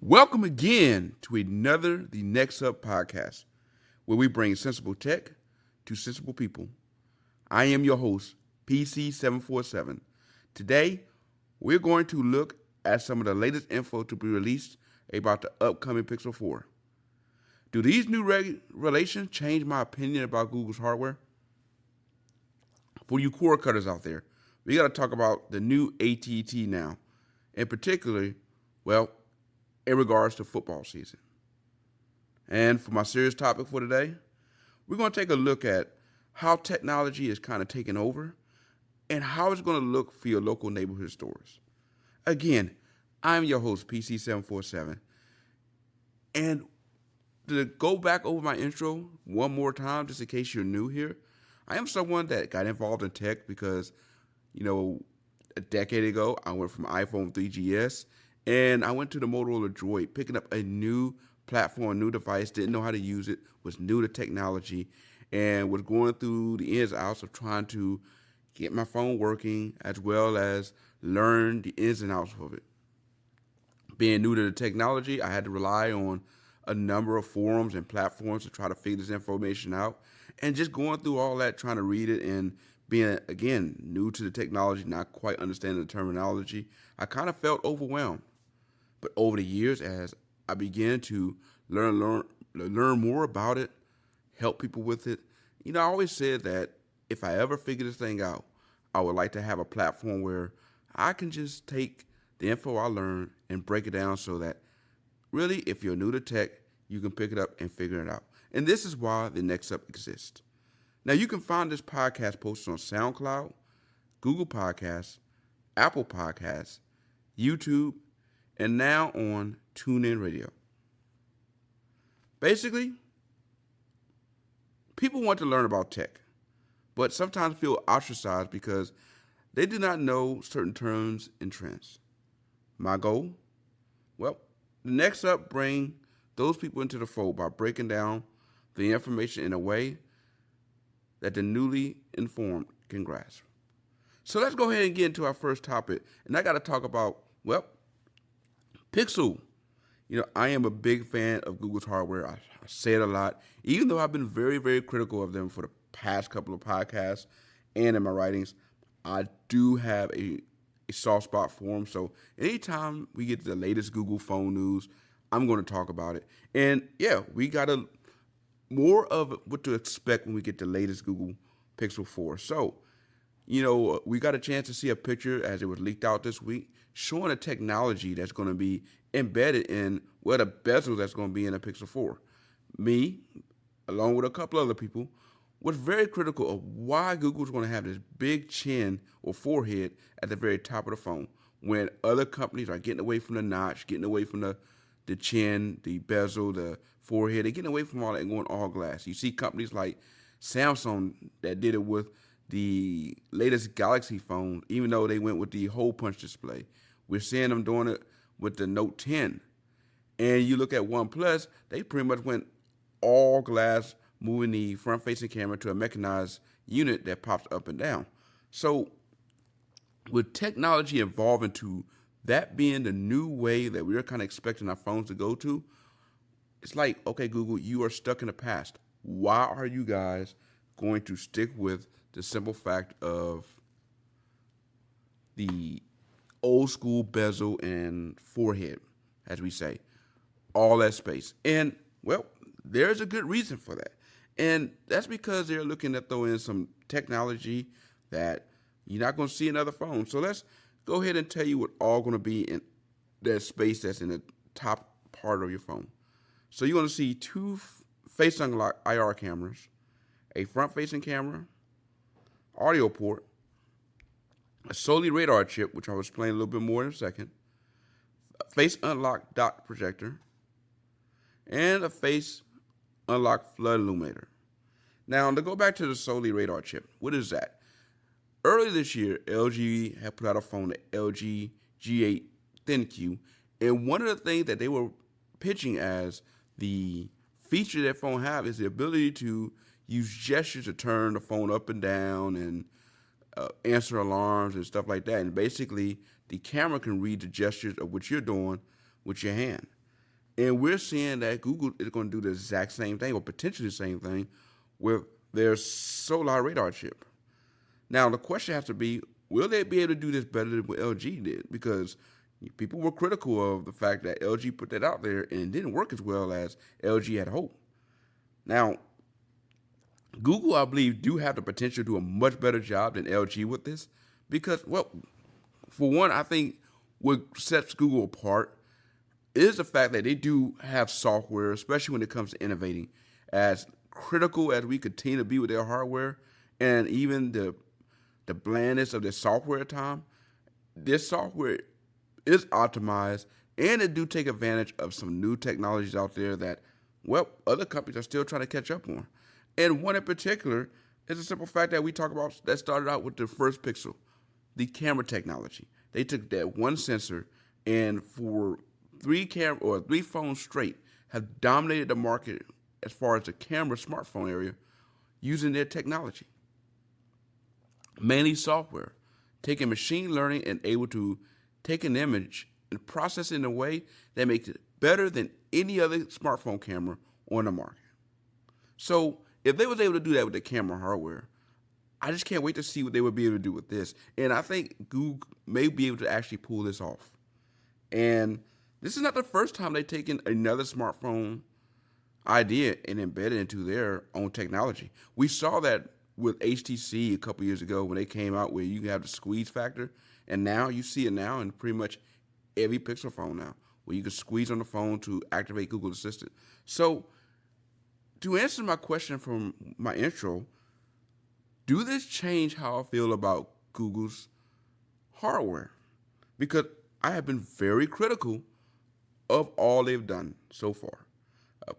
Welcome again to another The neXup podcast, where we bring sensible tech to sensible people. I am your host, PC747. Today, we're going to look at some of the latest info to be released about the upcoming Pixel 4. Do these new regulations change my opinion about Google's hardware? For you cord cutters out there, we got to talk about the new ATT now, and particularly, in regards to football season. And for my serious topic for today, we're going to take a look at how technology is kind of taking over and how it's going to look for your local neighborhood stores. Again, I'm your host, PC747. And to go back over my intro one more time, just in case you're new here, I am someone that got involved in tech because, a decade ago, I went from iPhone 3GS and I went to the Motorola Droid, picking up a new platform, a new device, didn't know how to use it, was new to technology, and was going through the ins and outs of trying to get my phone working as well as learn the ins and outs of it. Being new to the technology, I had to rely on a number of forums and platforms to try to figure this information out. And just going through all that, trying to read it and being, again, new to the technology, not quite understanding the terminology, I kind of felt overwhelmed. But over the years, as I began to learn more about it, help people with it, I always said that if I ever figure this thing out, I would like to have a platform where I can just take the info I learned and break it down so that really, if you're new to tech, you can pick it up and figure it out. And this is why the neXup exists. Now, you can find this podcast posted on SoundCloud, Google Podcasts, Apple Podcasts, YouTube, and now on TuneIn Radio. Basically, people want to learn about tech, but sometimes feel ostracized because they do not know certain terms and trends. My goal? The neXup bring those people into the fold by breaking down the information in a way that the newly informed can grasp. So let's go ahead and get into our first topic. And I got to talk about, Pixel. I am a big fan of Google's hardware. I say it a lot, even though I've been very, very critical of them for the past couple of podcasts and in my writings. I do have a soft spot for them. So anytime we get the latest Google phone news, I'm going to talk about it. And we got more of what to expect when we get the latest Google Pixel 4. So, we got a chance to see a picture as it was leaked out this week showing a technology that's going to be embedded in the bezel that's going to be in a Pixel 4. Me, along with a couple other people, was very critical of why Google's going to have this big chin or forehead at the very top of the phone when other companies are getting away from the notch, getting away from the chin, the bezel, the forehead. They're getting away from all that and going all glass. You see companies like Samsung that did it with the latest Galaxy phone, even though they went with the hole punch display. We're seeing them doing it with the Note 10. And you look at OnePlus, they pretty much went all glass, moving the front-facing camera to a mechanized unit that pops up and down. So with technology evolving to that being the new way that we're kind of expecting our phones to go to, it's like, okay, Google, you are stuck in the past. Why are you guys going to stick with the simple fact of the old school bezel and forehead, as we say, all that space? And, there's a good reason for that. And that's because they're looking to throw in some technology that you're not going to see in other phones. So let's go ahead and tell you what all going to be in that space that's in the top part of your phone. So you're going to see two face unlock IR cameras, a front-facing camera, audio port, a solely radar chip, which I'll explain a little bit more in a second, a face unlock dot projector, and a face unlock flood illuminator. Now, to go back to the solely radar chip, what is that? Earlier this year, LG had put out a phone, the LG G8 ThinQ, and one of the things that they were pitching as the feature that phone have is the ability to use gestures to turn the phone up and down and answer alarms and stuff like that. And basically, the camera can read the gestures of what you're doing with your hand. And we're seeing that Google is going to do the exact same thing, or potentially the same thing, with their solar radar chip. Now, the question has to be, will they be able to do this better than what LG did? Because people were critical of the fact that LG put that out there and it didn't work as well as LG had hoped. Now, Google, I believe, do have the potential to do a much better job than LG with this because, well, for one, I think what sets Google apart is the fact that they do have software, especially when it comes to innovating, as critical as we continue to be with their hardware and even the blandness of their software at times. This software is optimized and it do take advantage of some new technologies out there that, well, other companies are still trying to catch up on. And one in particular is the simple fact that we talk about that started out with the first Pixel, the camera technology. They took that one sensor and for three phones straight have dominated the market as far as the camera smartphone area using their technology. Mainly software, taking machine learning and able to take an image and process it in a way that makes it better than any other smartphone camera on the market. So if they was able to do that with the camera hardware, I just can't wait to see what they would be able to do with this. And I think Google may be able to actually pull this off. And this is not the first time they've taken another smartphone idea and embedded it into their own technology. We saw that with HTC a couple years ago when they came out where you have the squeeze factor. And now you see it now in pretty much every Pixel phone now, where you can squeeze on the phone to activate Google Assistant. So to answer my question from my intro, do this change how I feel about Google's hardware? Because I have been very critical of all they've done so far.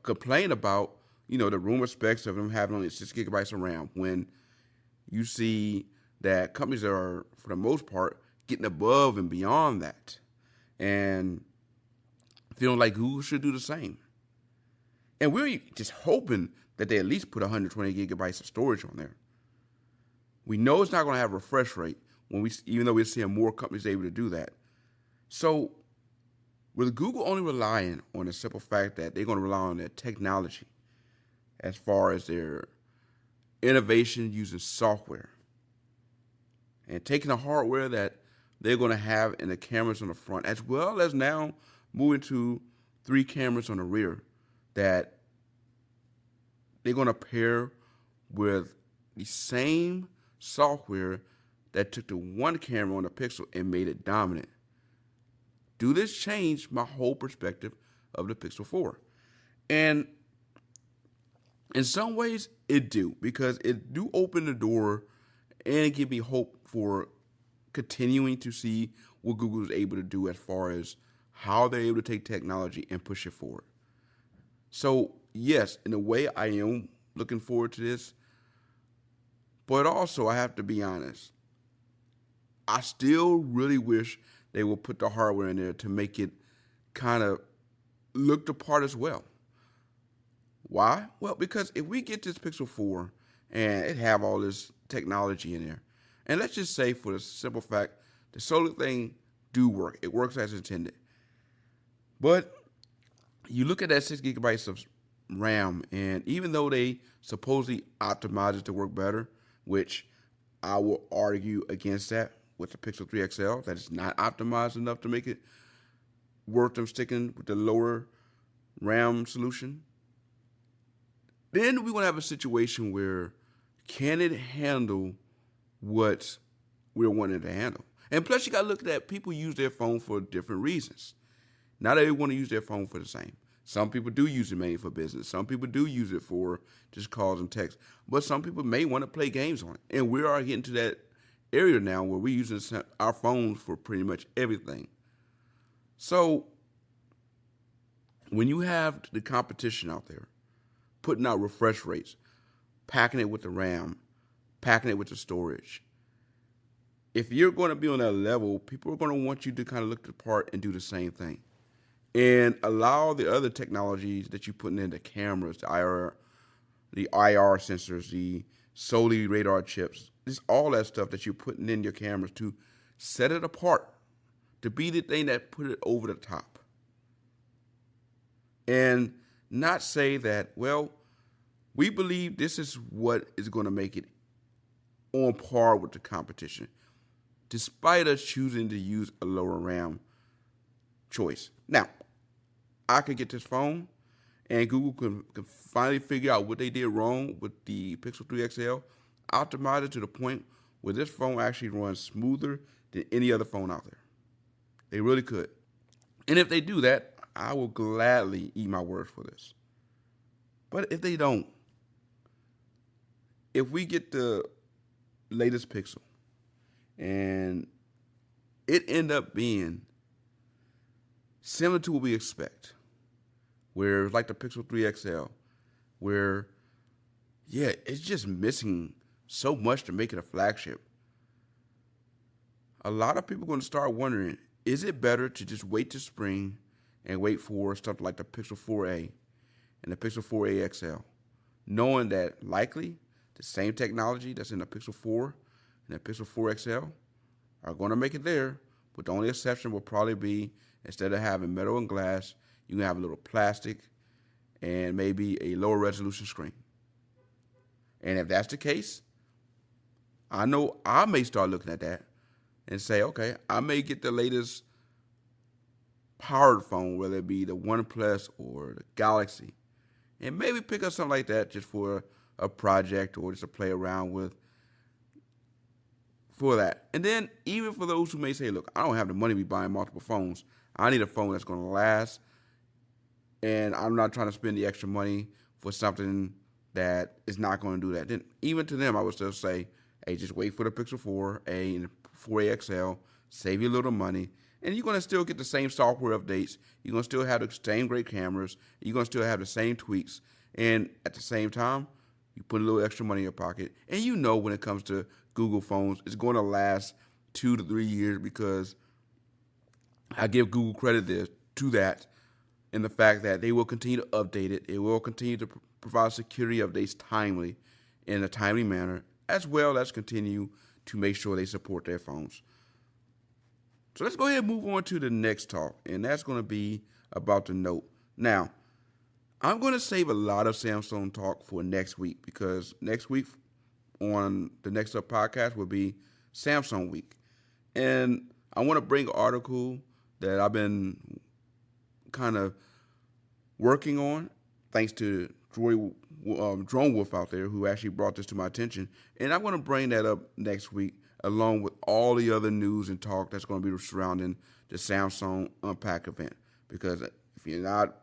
Complain about, the rumor specs of them having only 6 gigabytes of RAM when you see that companies are, for the most part, getting above and beyond that. And feeling like Google should do the same. And we're just hoping that they at least put 120 gigabytes of storage on there. We know it's not going to have a refresh rate even though we're seeing more companies able to do that. So with Google only relying on the simple fact that they're going to rely on their technology as far as their innovation using software and taking the hardware that they're going to have in the cameras on the front, as well as now moving to 3 cameras on the rear that they're going to pair with the same software that took the one camera on the Pixel and made it dominant. Do this change my whole perspective of the Pixel 4? And in some ways, it do, because it do open the door and give me hope for continuing to see what Google is able to do as far as how they're able to take technology and push it forward. So, yes, in a way, I am looking forward to this. But also, I have to be honest, I still really wish they would put the hardware in there to make it kind of look the part as well. Why? Well, because if we get this Pixel 4 and it have all this technology in there, and let's just say for the simple fact, the solar thing do work. It works as intended. But you look at that 6 gigabytes of RAM, and even though they supposedly optimize it to work better, which I will argue against that with the Pixel 3 XL, that it's not optimized enough to make it worth them sticking with the lower RAM solution, then we're going to have a situation where can it handle what we're wanting to handle? And plus, you got to look at that. People use their phone for different reasons. Not everyone want to use their phone for the same. Some people do use it mainly for business. Some people do use it for just calls and texts. But some people may want to play games on it. And we are getting to that area now where we're using our phones for pretty much everything. So when you have the competition out there, putting out refresh rates, packing it with the RAM, packing it with the storage, if you're going to be on that level, people are going to want you to kind of look the part and do the same thing. And allow the other technologies that you're putting in, the cameras, the IR sensors, the solar radar chips, just all that stuff that you're putting in your cameras to set it apart, to be the thing that put it over the top. and not say that, well, we believe this is what is going to make it on par with the competition, despite us choosing to use a lower RAM choice. Now, I could get this phone, and Google can finally figure out what they did wrong with the Pixel 3 XL, optimize it to the point where this phone actually runs smoother than any other phone out there. They really could. And if they do that, I will gladly eat my words for this. But if they don't, if we get the latest Pixel and it end up being similar to what we expect, where it's like the Pixel 3 XL, where, yeah, it's just missing so much to make it a flagship. A lot of people are going to start wondering, is it better to just wait till spring and wait for stuff like the Pixel 4a and the Pixel 4a XL, knowing that likely the same technology that's in the Pixel 4 and the Pixel 4 XL are going to make it there, but the only exception will probably be, instead of having metal and glass, you can have a little plastic and maybe a lower resolution screen. And if that's the case, I know I may start looking at that and say, okay, I may get the latest powered phone, whether it be the OnePlus or the Galaxy, and maybe pick up something like that just for a project or just to play around with for that. And then even for those who may say, look, I don't have the money to be buying multiple phones. I need a phone that's going to last, and I'm not trying to spend the extra money for something that is not going to do that. Then even to them, I would still say, hey, just wait for the Pixel 4a and 4a XL, save you a little money, and you're going to still get the same software updates. You're going to still have the same great cameras. You're going to still have the same tweaks. And at the same time, you put a little extra money in your pocket. And you know when it comes to Google phones, it's going to last 2 to 3 years, because I give Google credit to that in the fact that they will continue to update it. It will continue to provide security updates timely, in a timely manner, as well as continue to make sure they support their phones. So let's go ahead and move on to the next talk, and that's going to be about the Note. Now, I'm going to save a lot of Samsung talk for next week, because next week on the neXup podcast will be Samsung week. And I want to bring an article that I've been kind of working on, thanks to Drone Wolf out there, who actually brought this to my attention. And I'm going to bring that up next week, along with all the other news and talk that's going to be surrounding the Samsung Unpack event. Because if you're not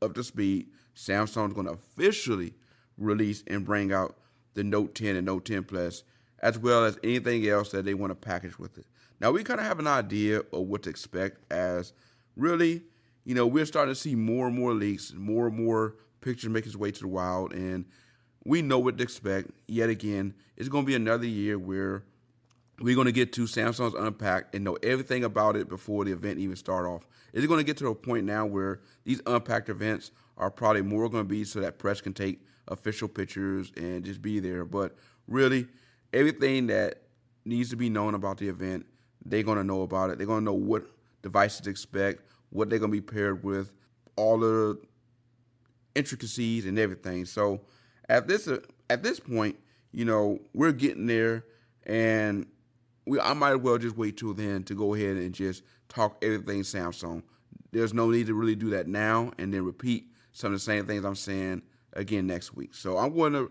up to speed, Samsung is going to officially release and bring out the Note 10 and Note 10 Plus, as well as anything else that they want to package with it. Now, we kind of have an idea of what to expect, as really, we're starting to see more and more leaks, more and more pictures make its way to the wild, and we know what to expect. Yet again, it's going to be another year where we're going to get to Samsung's Unpacked and know everything about it before the event even start off. It's going to get to a point now where these Unpacked events are probably more going to be so that press can take official pictures and just be there. But really, everything that needs to be known about the event, they're going to know about it. They're going to know what devices to expect, what they're going to be paired with, all the intricacies and everything. So at this point, we're getting there, and I might as well just wait till then to go ahead and just talk everything Samsung. There's no need to really do that now and then repeat some of the same things I'm saying again next week. So I'm going to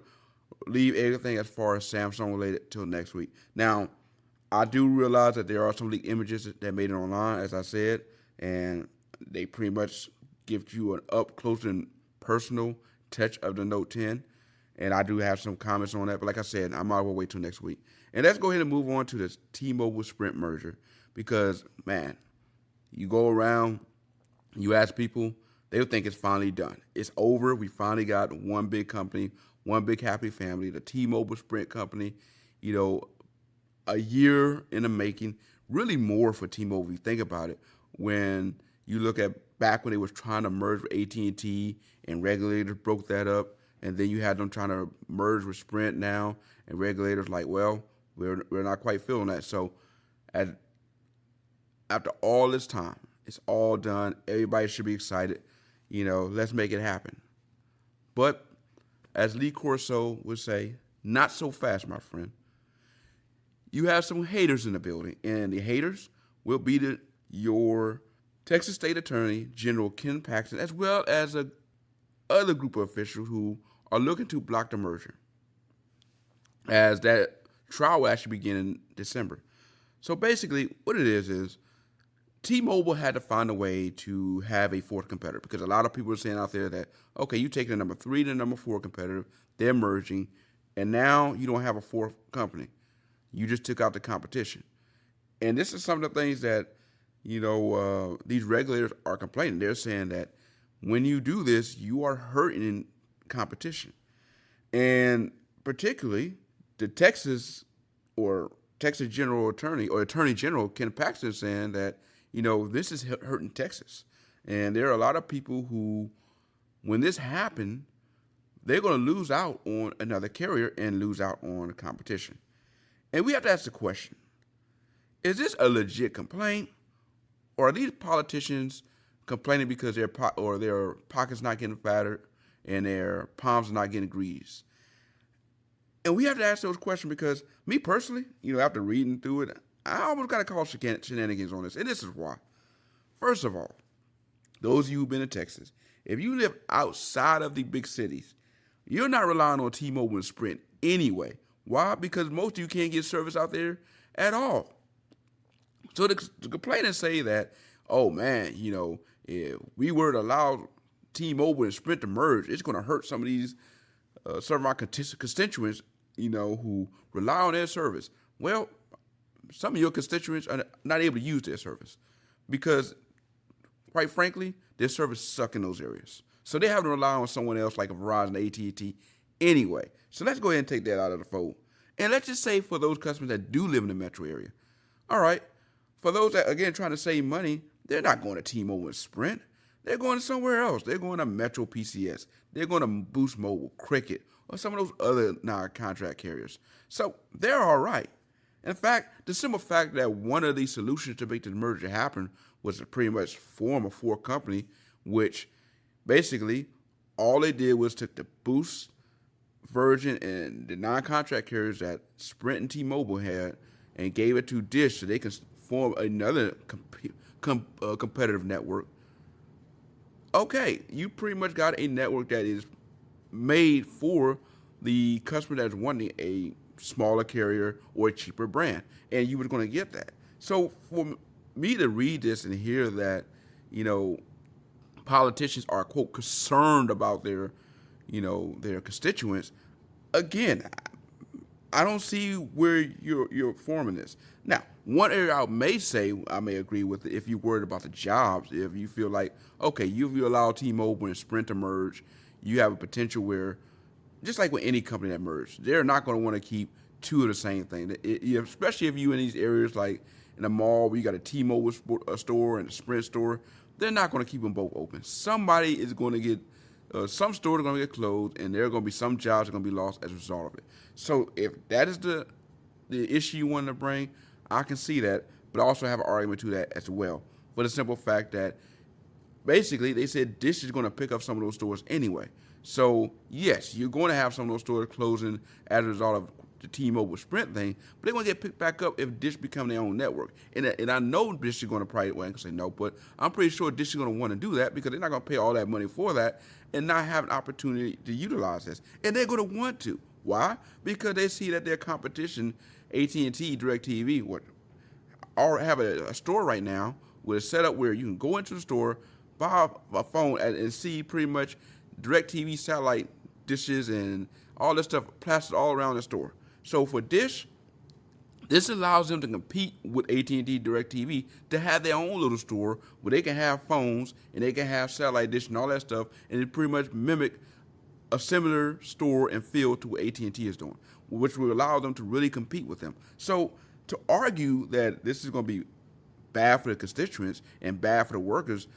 leave everything as far as Samsung related till next week. Now, I do realize that there are some leaked images that made it online, as I said, and they pretty much give you an up close and personal touch of the Note 10. And I do have some comments on that, but like I said, I might as well wait till next week. And let's go ahead and move on to this T-Mobile Sprint merger, because, man, you go around, you ask people, they'll think it's finally done. It's over. We finally got one big company, one big happy family, the T-Mobile Sprint company. A year in the making, really more for T-Mobile if you think about it. When you look at back when they was trying to merge with AT&T and regulators broke that up, and then you had them trying to merge with Sprint now, and regulators like, well, we're not quite feeling that. So after all this time, it's all done. Everybody should be excited. let's make it happen. But as Lee Corso would say, not so fast, my friend. You have some haters in the building, and the haters will be your Texas State Attorney General Ken Paxton, as well as a other group of officials who are looking to block the merger, as that trial will actually begin in December. So basically, what it is T-Mobile had to find a way to have a fourth competitor, because a lot of people are saying out there that, okay, you take the number 3 to the number 4 competitor, they're merging, and now you don't have a fourth company. You just took out the competition. And this is some of the things that, these regulators are complaining. They're saying that when you do this, you are hurting competition. And particularly the Texas General Attorney or Attorney General Ken Paxton is saying that, this is hurting Texas. And there are a lot of people who, when this happened, they're going to lose out on another carrier and lose out on the competition. And we have to ask the question, is this a legit complaint? Or are these politicians complaining because their pockets not getting fatter and their palms are not getting greased? And we have to ask those questions because me personally, after reading through it, I almost got to call shenanigans on this. And this is why. First of all, those of you who've been to Texas, if you live outside of the big cities, you're not relying on T-Mobile and Sprint anyway. Why? Because most of you can't get service out there at all. So to complain and say that, oh man, if we were to allow T-Mobile and Sprint to merge, it's going to hurt some of these, some of our constituents, who rely on their service. Well, some of your constituents are not able to use their service because, quite frankly, their service sucks in those areas. So they have to rely on someone else like a Verizon, AT&T anyway. So let's go ahead and take that out of the fold. And let's just say for those customers that do live in the metro area, all right, for those that, again, trying to save money, they're not going to T-Mobile and Sprint. They're going to somewhere else. They're going to Metro PCS. They're going to Boost Mobile, Cricket, or some of those other non-contract carriers. So they're all right. In fact, the simple fact that one of the solutions to make the merger happen was to pretty much form a fourth company, which basically all they did was took the Boost, Virgin, and the non-contract carriers that Sprint and T-Mobile had and gave it to Dish so they can form another competitive network. Okay, you pretty much got a network that is made for the customer that's wanting a smaller carrier or a cheaper brand, and you were going to get that. So for me to read this and hear that, politicians are, quote, concerned about their constituents, again, I don't see where you're forming this. Now, one area I may agree with if you're worried about the jobs, if you feel like, okay, if you allow T-Mobile and Sprint to merge, you have a potential where, just like with any company that merged, they're not going to want to keep two of the same thing. Especially if you in these areas like in a mall where you got a T-Mobile store and a Sprint store, they're not going to keep them both open. Somebody is going to get, some stores are going to get closed, and there are going to be some jobs that are going to be lost as a result of it. So if that is the issue you want to bring, I can see that, but I also have an argument to that as well, for the simple fact that basically they said Dish is going to pick up some of those stores anyway. So yes, you're going to have some of those stores closing as a result of the T-Mobile Sprint thing, but they're going to get picked back up if Dish become their own network. And I know Dish is going to probably say no, but I'm pretty sure Dish is going to want to do that because they're not going to pay all that money for that and not have an opportunity to utilize this. And they're going to want to. Why? Because they see that their competition, AT&T, DirecTV, have a store right now with a setup where you can go into the store, buy a phone, and see pretty much DirecTV satellite dishes and all this stuff plastered all around the store. So for Dish, this allows them to compete with AT&T, DirecTV to have their own little store where they can have phones and they can have satellite dish and all that stuff, and it pretty much mimic a similar store and feel to what AT&T is doing, which will allow them to really compete with them. So to argue that this is going to be bad for the constituents and bad for the workers,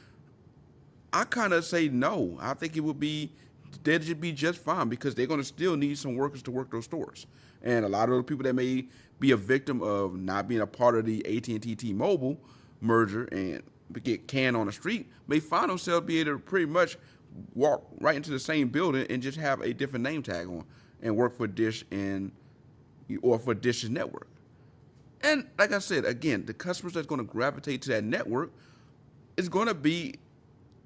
I kind of say no. I think they'd just be just fine because they're going to still need some workers to work those stores. And a lot of the people that may be a victim of not being a part of the AT&T T-Mobile merger and get canned on the street may find themselves be able to pretty much walk right into the same building and just have a different name tag on and work for Dish or for Dish's network. And like I said, again, the customers that's going to gravitate to that network is going to be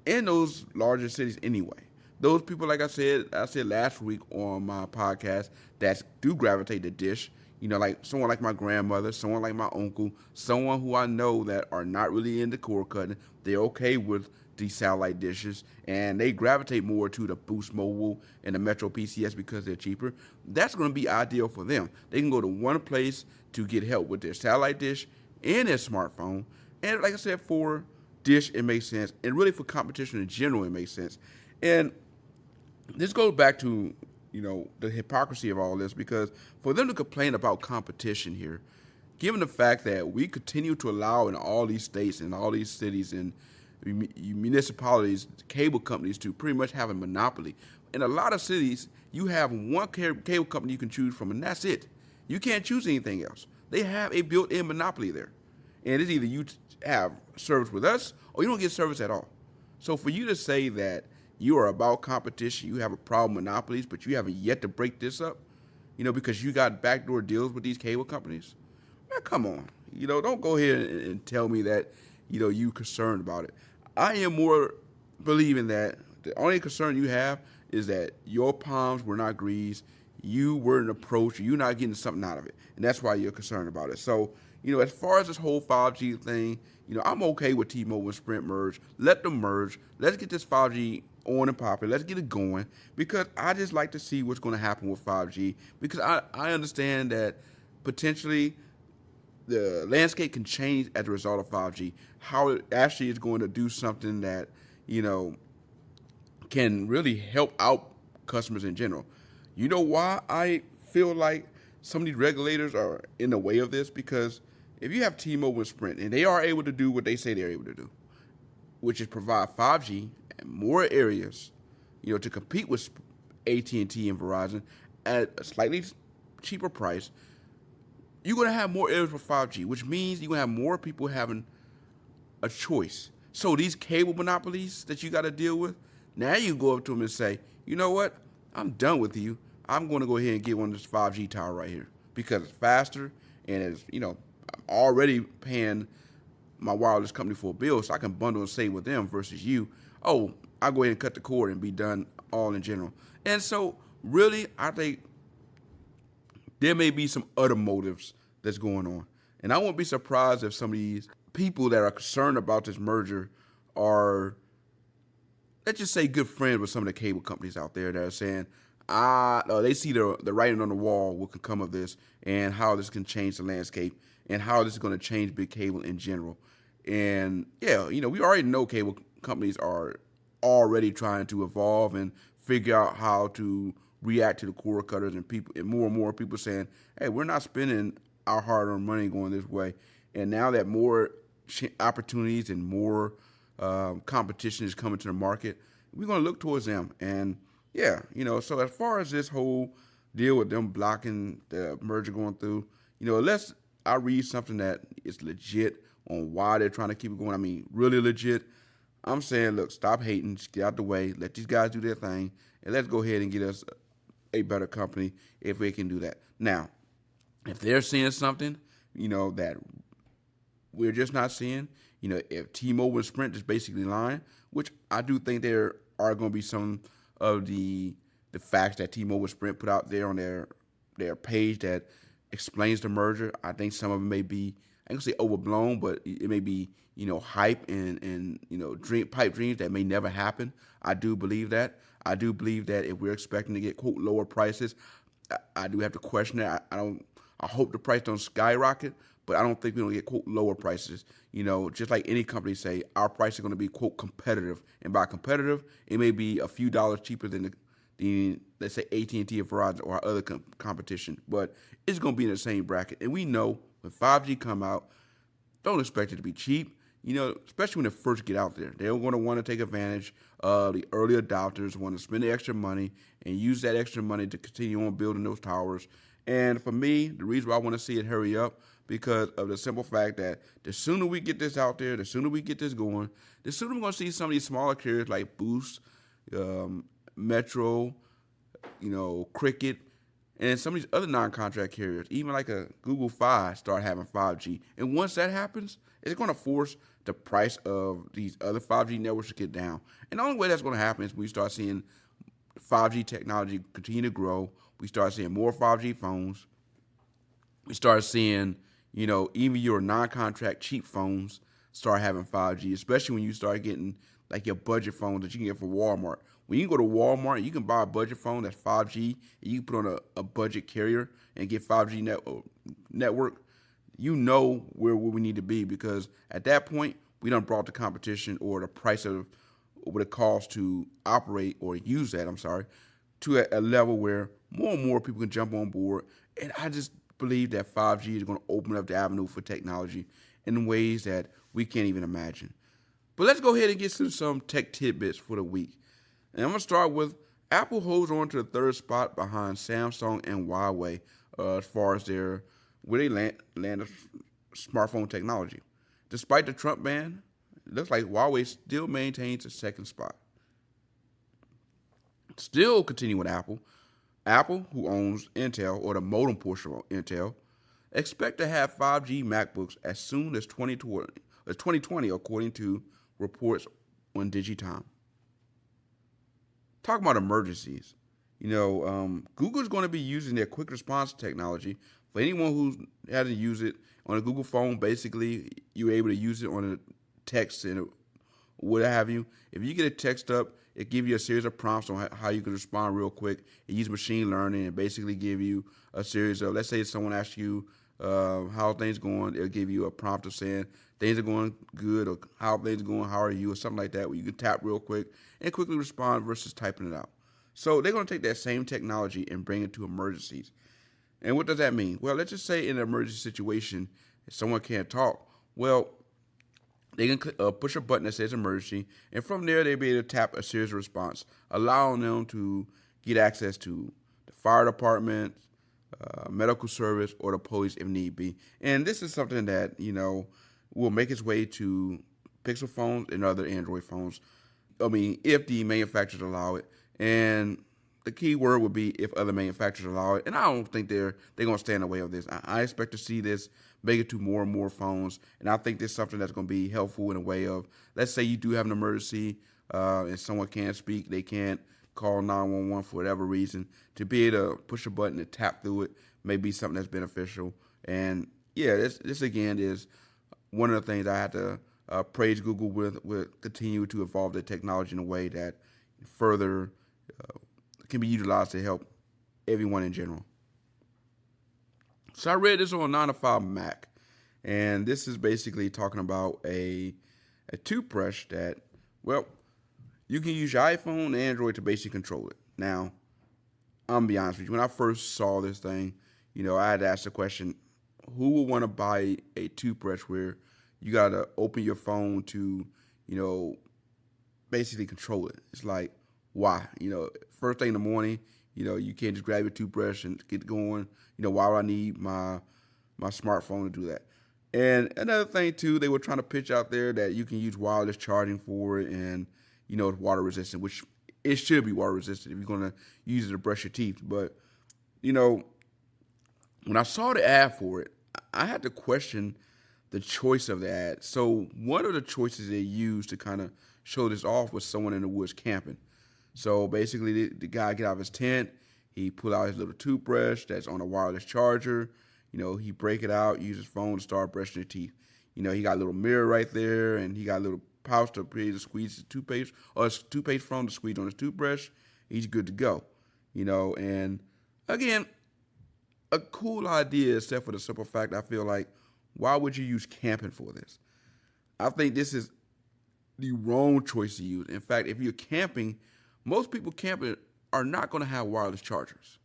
in those larger cities anyway. Those people, like I said last week on my podcast, that do gravitate to Dish, like someone like my grandmother, someone like my uncle, someone who I know that are not really into cord cutting. They're okay with these satellite dishes, and they gravitate more to the Boost Mobile and the Metro PCS because they're cheaper. That's going to be ideal for them. They can go to one place to get help with their satellite dish and their smartphone. And like I said, for Dish, it makes sense. And really for competition in general, it makes sense. And this goes back to, the hypocrisy of all this, because for them to complain about competition here, given the fact that we continue to allow in all these states and all these cities and municipalities, cable companies to pretty much have a monopoly. In a lot of cities, you have one cable company you can choose from, and that's it. You can't choose anything else. They have a built-in monopoly there. And it's either you have service with us or you don't get service at all. So for you to say that you are about competition, you have a problem with monopolies, but you haven't yet to break this up, because you got backdoor deals with these cable companies, man, come on. Don't go ahead and tell me that, you're concerned about it. I am more believing that the only concern you have is that your palms were not greased, you weren't approached, you're not getting something out of it. And that's why you're concerned about it. So, as far as this whole 5G thing, I'm okay with T-Mobile and Sprint merge. Let them merge. Let's get this 5G on and popping. Let's get it going, because I just like to see what's going to happen with 5G, because I understand that potentially the landscape can change as a result of 5G. How it actually is going to do something that, can really help out customers in general. You know why I feel like some of these regulators are in the way of this? Because if you have T-Mobile and Sprint, and they are able to do what they say they're able to do, which is provide 5G in more areas, to compete with AT&T and Verizon at a slightly cheaper price, you're going to have more areas for 5G, which means you're going to have more people having a choice. So these cable monopolies that you got to deal with, now you go up to them and say, you know what? I'm done with you. I'm going to go ahead and get one of this 5G tower right here because it's faster and it's, I'm already paying my wireless company for a bill, so I can bundle and save with them versus you. Oh, I'll go ahead and cut the cord and be done all in general. And so really, I think there may be some other motives that's going on. And I won't be surprised if some of these people that are concerned about this merger are, let's just say, good friends with some of the cable companies out there that are saying, they see the writing on the wall, what could come of this, and how this can change the landscape, and how this is going to change big cable in general. And yeah, we already know cable companies are already trying to evolve and figure out how to react to the cord cutters, and more people saying, hey, we're not spending our hard-earned money going this way. And now that more opportunities and more competition is coming to the market, we're going to look towards them. And yeah, so as far as this whole deal with them blocking the merger going through, unless I read something that is legit on why they're trying to keep it going, I mean, really legit, I'm saying, look, stop hating, just get out the way, let these guys do their thing, and let's go ahead and get us a better company if we can do that. Now, if they're seeing something, that we're just not seeing, if T-Mobile and Sprint is basically lying, which I do think there are going to be some of the facts that T-Mobile and Sprint put out there on their page that explains the merger. I think some of it may be, I can say overblown, but it may be, hype and pipe dreams that may never happen. I do believe that. I do believe that if we're expecting to get, quote, lower prices, I do have to question that. I hope the price don't skyrocket, but I don't think we're going to get, quote, lower prices. Just like any company say, our price is going to be, quote, competitive. And by competitive, it may be a few dollars cheaper than the let's say, AT&T or Verizon or other competition. But it's going to be in the same bracket. And we know when 5G come out, don't expect it to be cheap. Especially when they first get out there. They're going to want to take advantage of the early adopters, want to spend the extra money and use that extra money to continue on building those towers. And for me, the reason why I want to see it hurry up, because of the simple fact that the sooner we get this out there, the sooner we get this going, the sooner we're going to see some of these smaller carriers like Boost, Metro, Cricket, and some of these other non-contract carriers, even like a Google Fi, start having 5G. And once that happens, it's going to force the price of these other 5G networks to get down. And the only way that's going to happen is when we start seeing 5G technology continue to grow. We start seeing more 5G phones. We start seeing, even your non-contract cheap phones start having 5G, especially when you start getting like your budget phones that you can get from Walmart. When you go to Walmart, you can buy a budget phone that's 5G, and you can put on a budget carrier and get 5G network. You know where we need to be, because at that point, we done brought the competition or the price of what it costs to operate or use that, to a level where more and more people can jump on board. And I just believe that 5G is going to open up the avenue for technology in ways that we can't even imagine. But let's go ahead and get to some tech tidbits for the week. And I'm going to start with Apple holds on to the third spot behind Samsung and Huawei as far as where they land of smartphone technology. Despite the Trump ban, it looks like Huawei still maintains the second spot. Still continuing with Apple. Apple, who owns Intel, or the modem portion of Intel, expect to have 5G MacBooks as soon as 2020, according to reports on Digitime. Talking about emergencies, Google's going to be using their quick response technology. For anyone who hasn't used it on a Google phone, basically you're able to use it on a text and what have you. If you get a text up, it gives you a series of prompts on how you can respond real quick. It uses machine learning and basically give you a series of, let's say someone asks you how things going, it'll give you a prompt of saying things are going good, or how things are going, how are you, or something like that, where you can tap real quick and quickly respond versus typing it out. So they're going to take that same technology and bring it to emergencies. And what does that mean? Well, let's just say in an emergency situation, if someone can't talk, well, they can push a button that says emergency, and from there they'll be able to tap a series of response, allowing them to get access to the fire department, medical service, or the police if need be. And this is something that, will make its way to Pixel phones and other Android phones. If the manufacturers allow it. And the key word would be if other manufacturers allow it. And I don't think they're going to stand in the way of this. I expect to see this make it to more and more phones. And I think this is something that's going to be helpful in a way of, let's say you do have an emergency and someone can't speak, they can't call 911 for whatever reason. To be able to push a button and tap through it may be something that's beneficial. And yeah, this again is one of the things I have to praise Google with continue to evolve their technology in a way that further can be utilized to help everyone in general. So I read this on 9 to 5 Mac, and this is basically talking about a toothbrush that, well, you can use your iPhone and Android to basically control it. Now, I'm going to be honest with you. When I first saw this thing, I had to ask the question, who would want to buy a toothbrush where you got to open your phone to, basically control it? It's like, why? First thing in the morning, you can't just grab your toothbrush and get going. Why would I need my smartphone to do that? And another thing, too, they were trying to pitch out there that you can use wireless charging for it, and, it's water resistant, which it should be water resistant if you're going to use it to brush your teeth. But, when I saw the ad for it, I had to question the choice of the ad. So one of the choices they used to kind of show this off was someone in the woods camping. So basically the guy get out of his tent, he pull out his little toothbrush that's on a wireless charger. He break it out, use his phone to start brushing his teeth. He got a little mirror right there, and he got a little pouch to be able to squeeze his toothpaste, or his toothpaste from to squeeze on his toothbrush. He's good to go. And again, a cool idea, except for the simple fact I feel like, why would you use camping for this? I think this is the wrong choice to use. In fact, if you're camping, most people camping are not going to have wireless chargers.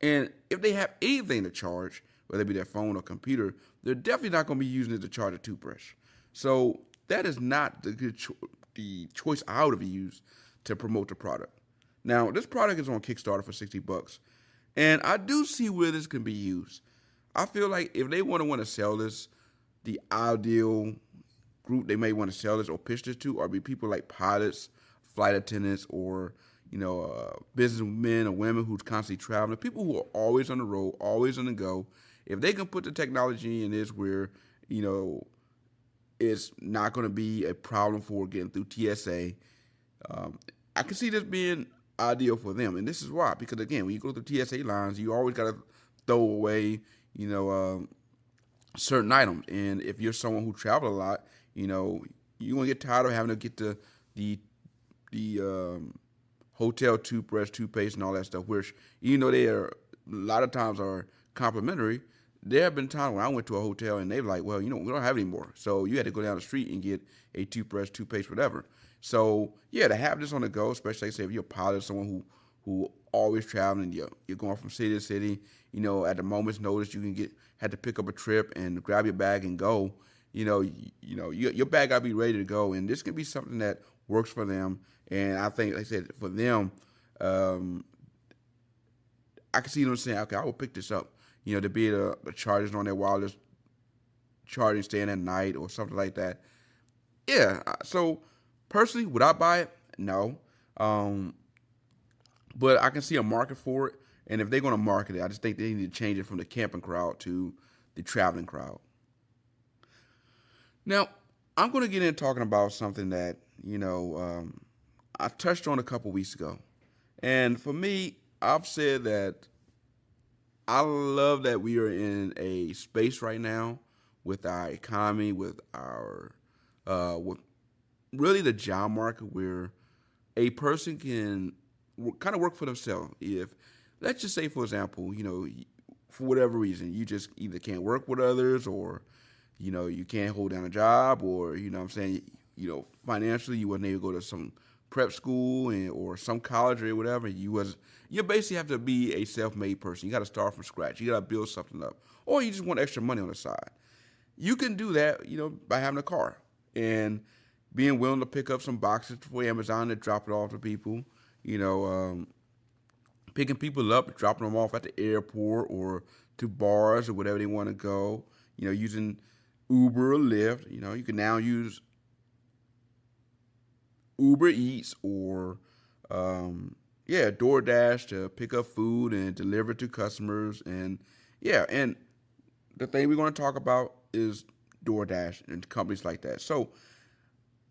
And if they have anything to charge, whether it be their phone or computer, they're definitely not going to be using it to charge a toothbrush. So that is not the choice I would have used to promote the product. Now, this product is on Kickstarter for $60. And I do see where this can be used. I feel like if they want to sell this, the ideal group they may want to sell this or pitch this to are be people like pilots, flight attendants, or businessmen or women who's constantly traveling, people who are always on the road, always on the go. If they can put the technology in this where, it's not going to be a problem for getting through TSA, I can see this being ideal for them. And this is why, because again, when you go through TSA lines, you always got to throw away, certain items. And if you're someone who travel a lot, you're going to get tired of having to get the hotel toothbrush, toothpaste, and all that stuff, which, they are a lot of times are complimentary. There have been times when I went to a hotel and they were like, well, we don't have any more. So you had to go down the street and get a toothbrush, toothpaste, whatever. So, yeah, to have this on the go, especially, say, if you're a pilot, someone who always traveling, you're going from city to city, at the moment's notice, you can had to pick up a trip and grab your bag and go. Your bag got to be ready to go. And this can be something that works for them. And I think, like I said, for them, I can see them saying, okay, I will pick this up. To be the charges on their wireless charging, staying at night or something like that. Yeah. So personally, would I buy it? No. But I can see a market for it. And if they're going to market it, I just think they need to change it from the camping crowd to the traveling crowd. Now, I'm going to get into talking about something that, I touched on a couple weeks ago. And for me, I've said that I love that we are in a space right now with our economy, with our, with really the job market where a person can kind of work for themselves. If, let's just say, for example, for whatever reason, you just either can't work with others or, you can't hold down a job or, financially you wasn't able to go to some prep school or some college or whatever. You basically have to be a self-made person. You got to start from scratch. You got to build something up. Or you just want extra money on the side. You can do that, by having a car and being willing to pick up some boxes for Amazon and drop it off to people, picking people up, dropping them off at the airport or to bars or whatever they want to go, using Uber or Lyft. You can now use Uber Eats or, DoorDash to pick up food and deliver to customers. And, and the thing we're going to talk about is DoorDash and companies like that. So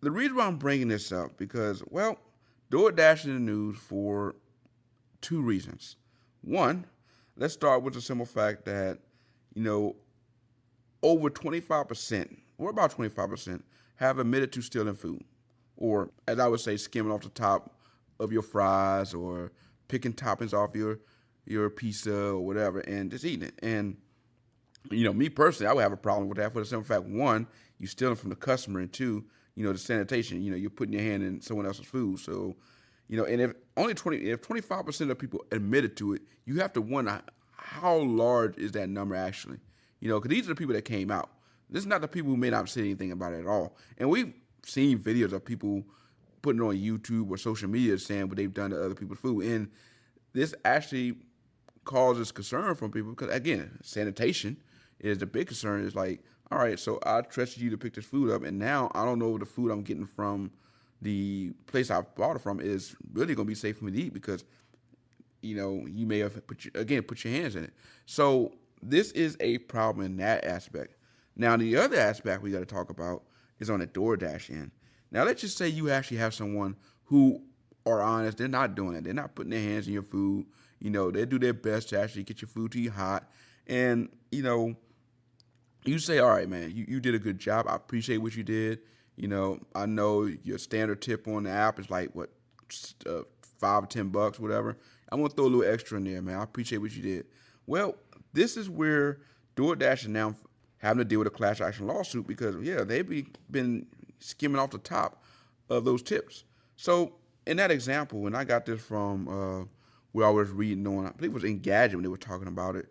the reason why I'm bringing this up, because, DoorDash is in the news for two reasons. One, let's start with the simple fact that, over 25%, or about 25%, have admitted to stealing food. Or, as I would say, skimming off the top of your fries or picking toppings off your pizza or whatever and just eating it. And, me personally, I would have a problem with that for the simple fact, one, you're stealing from the customer, and two, the sanitation, you're putting your hand in someone else's food. So, and if 25% of people admitted to it, you have to wonder how large is that number actually? Because these are the people that came out. This is not the people who may not say anything about it at all. And we've seen videos of people putting it on YouTube or social media saying what they've done to other people's food. And this actually causes concern from people because, again, sanitation is the big concern. It's like, all right, so I trusted you to pick this food up, and now I don't know if the food I'm getting from the place I bought it from is really going to be safe for me to eat because, you may have put your hands in it. So this is a problem in that aspect. Now, the other aspect we got to talk about is on the DoorDash end. Now, let's just say you actually have someone who are honest. They're not doing it. They're not putting their hands in your food. They do their best to actually get your food to you hot. And, you say, all right, man, you did a good job. I appreciate what you did. I know your standard tip on the app is like, what, $5 or $10, whatever. I'm going to throw a little extra in there, man. I appreciate what you did. Well, this is where DoorDash is now having to deal with a class action lawsuit because, they've been skimming off the top of those tips. So in that example, when I got this from where I was reading on, I believe it was Engadget when they were talking about it.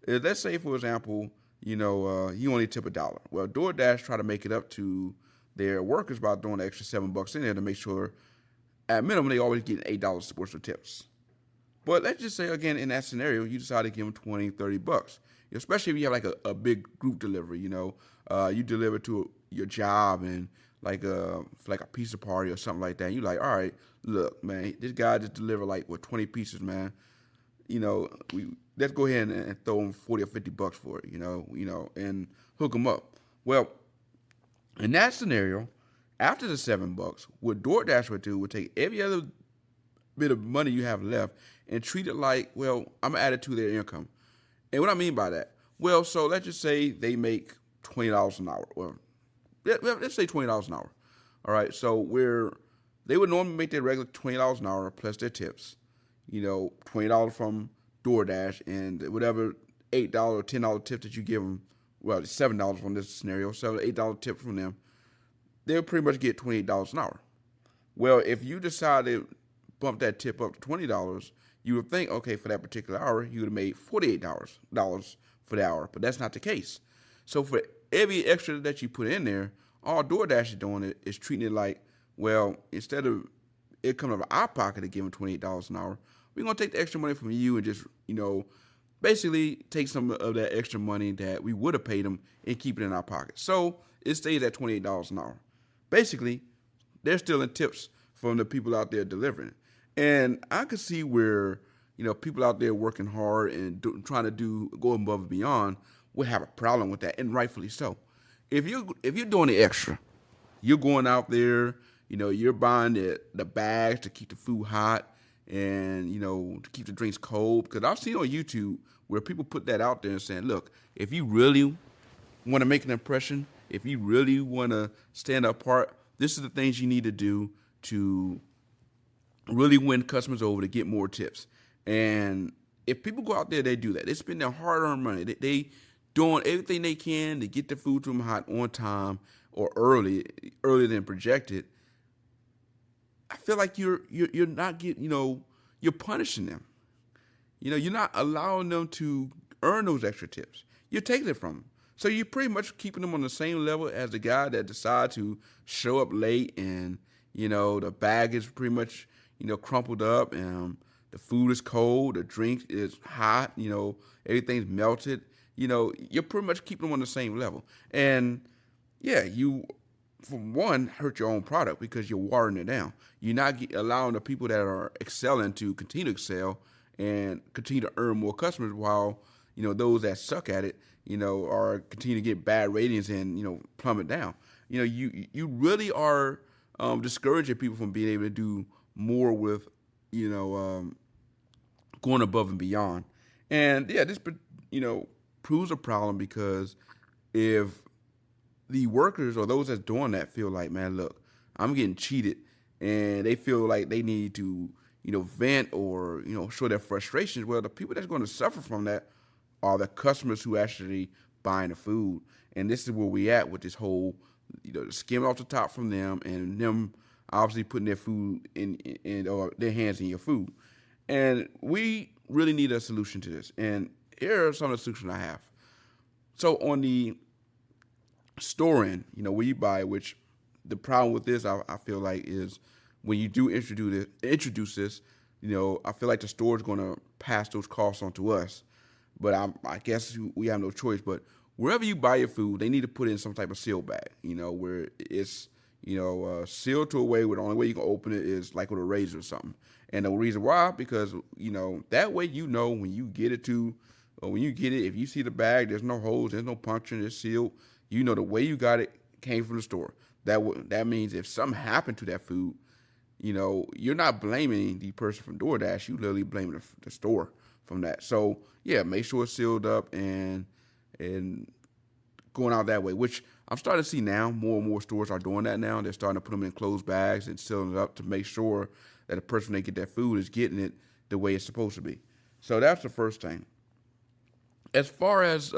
Let's say, for example, you only tip $1. Well, DoorDash try to make it up to their workers by throwing the extra $7 in there to make sure, at minimum, they always get $8 worth of tips. But let's just say, again, in that scenario, you decide to give them $20, $30. especially if you have like a big group delivery. You deliver to your job and like for like a pizza party or something like that. You like, all right, look, man, this guy just delivered like 20 pieces, man. Let's go ahead and throw him 40 or $50 for it. And hook him up. Well, in that scenario, after the $7, what DoorDash would take every other bit of money you have left and treat it like, well, I'm gonna add it to their income. And what I mean by that, well, so let's just say they make $20 an hour. Well, let's say $20 an hour. All right, so they would normally make their regular $20 an hour plus their tips. $20 from DoorDash and whatever $8 or $10 tip that you give them. Well, it's $7 from this scenario, $7 $8 tip from them. They'll pretty much get $28 an hour. Well, if you decide to bump that tip up to $20, you would think, okay, for that particular hour, you would have made $48 for the hour, but that's not the case. So for every extra that you put in there, all DoorDash is doing is treating it like, well, instead of it coming out of our pocket to give them $28 an hour, we're going to take the extra money from you and just, basically take some of that extra money that we would have paid them and keep it in our pocket. So it stays at $28 an hour. Basically, they're stealing tips from the people out there delivering. And I could see where, people out there working hard and trying to go above and beyond would have a problem with that, and rightfully so. If you're doing the extra, you're going out there, you're buying the bags to keep the food hot and, to keep the drinks cold. Because I've seen on YouTube where people put that out there and saying, look, if you really want to make an impression, if you really want to stand apart, this is the things you need to do to really win customers over, to get more tips. And if people go out there, they do that. They spend their hard-earned money. They doing everything they can to get the food to them hot on time or earlier than projected. I feel like you're not getting, you're punishing them. You're not allowing them to earn those extra tips. You're taking it from them. So you're pretty much keeping them on the same level as the guy that decides to show up late and, the bag is pretty much, crumpled up and the food is cold, the drink is hot, everything's melted. You're pretty much keeping them on the same level. And yeah, you, for one, hurt your own product because you're watering it down. You're not allowing the people that are excelling to continue to excel and continue to earn more customers, while those that suck at it, are continue to get bad ratings and plummet down. You really are discouraging people from being able to do more with going above and beyond. And yeah, this proves a problem, because if the workers or those that's doing that feel like, man, look, I'm getting cheated, and they feel like they need to vent or show their frustrations, well, the people that's going to suffer from that are the customers who actually buying the food. And this is where we at with this whole skimming off the top from them, and them obviously putting their food in or their hands in your food. And we really need a solution to this. And here are some of the solutions I have. So on the store end, where you buy, which the problem with this, I feel like, is when you do introduce this, I feel like the store is going to pass those costs on to us. But I guess we have no choice. But wherever you buy your food, they need to put in some type of seal bag, where it's, sealed to a way where the only way you can open it is like with a razor or something. And the reason why, because, that way when you get it if you see the bag, there's no holes, there's no puncturing, it's sealed, the way you got it came from the store. That means if something happened to that food, you're not blaming the person from DoorDash, you literally blaming the store from that. So yeah, make sure it's sealed up and going out that way, which I'm starting to see now. More and more stores are doing that now. They're starting to put them in closed bags and sealing it up to make sure that the person when they get that food is getting it the way it's supposed to be. So that's the first thing. As far as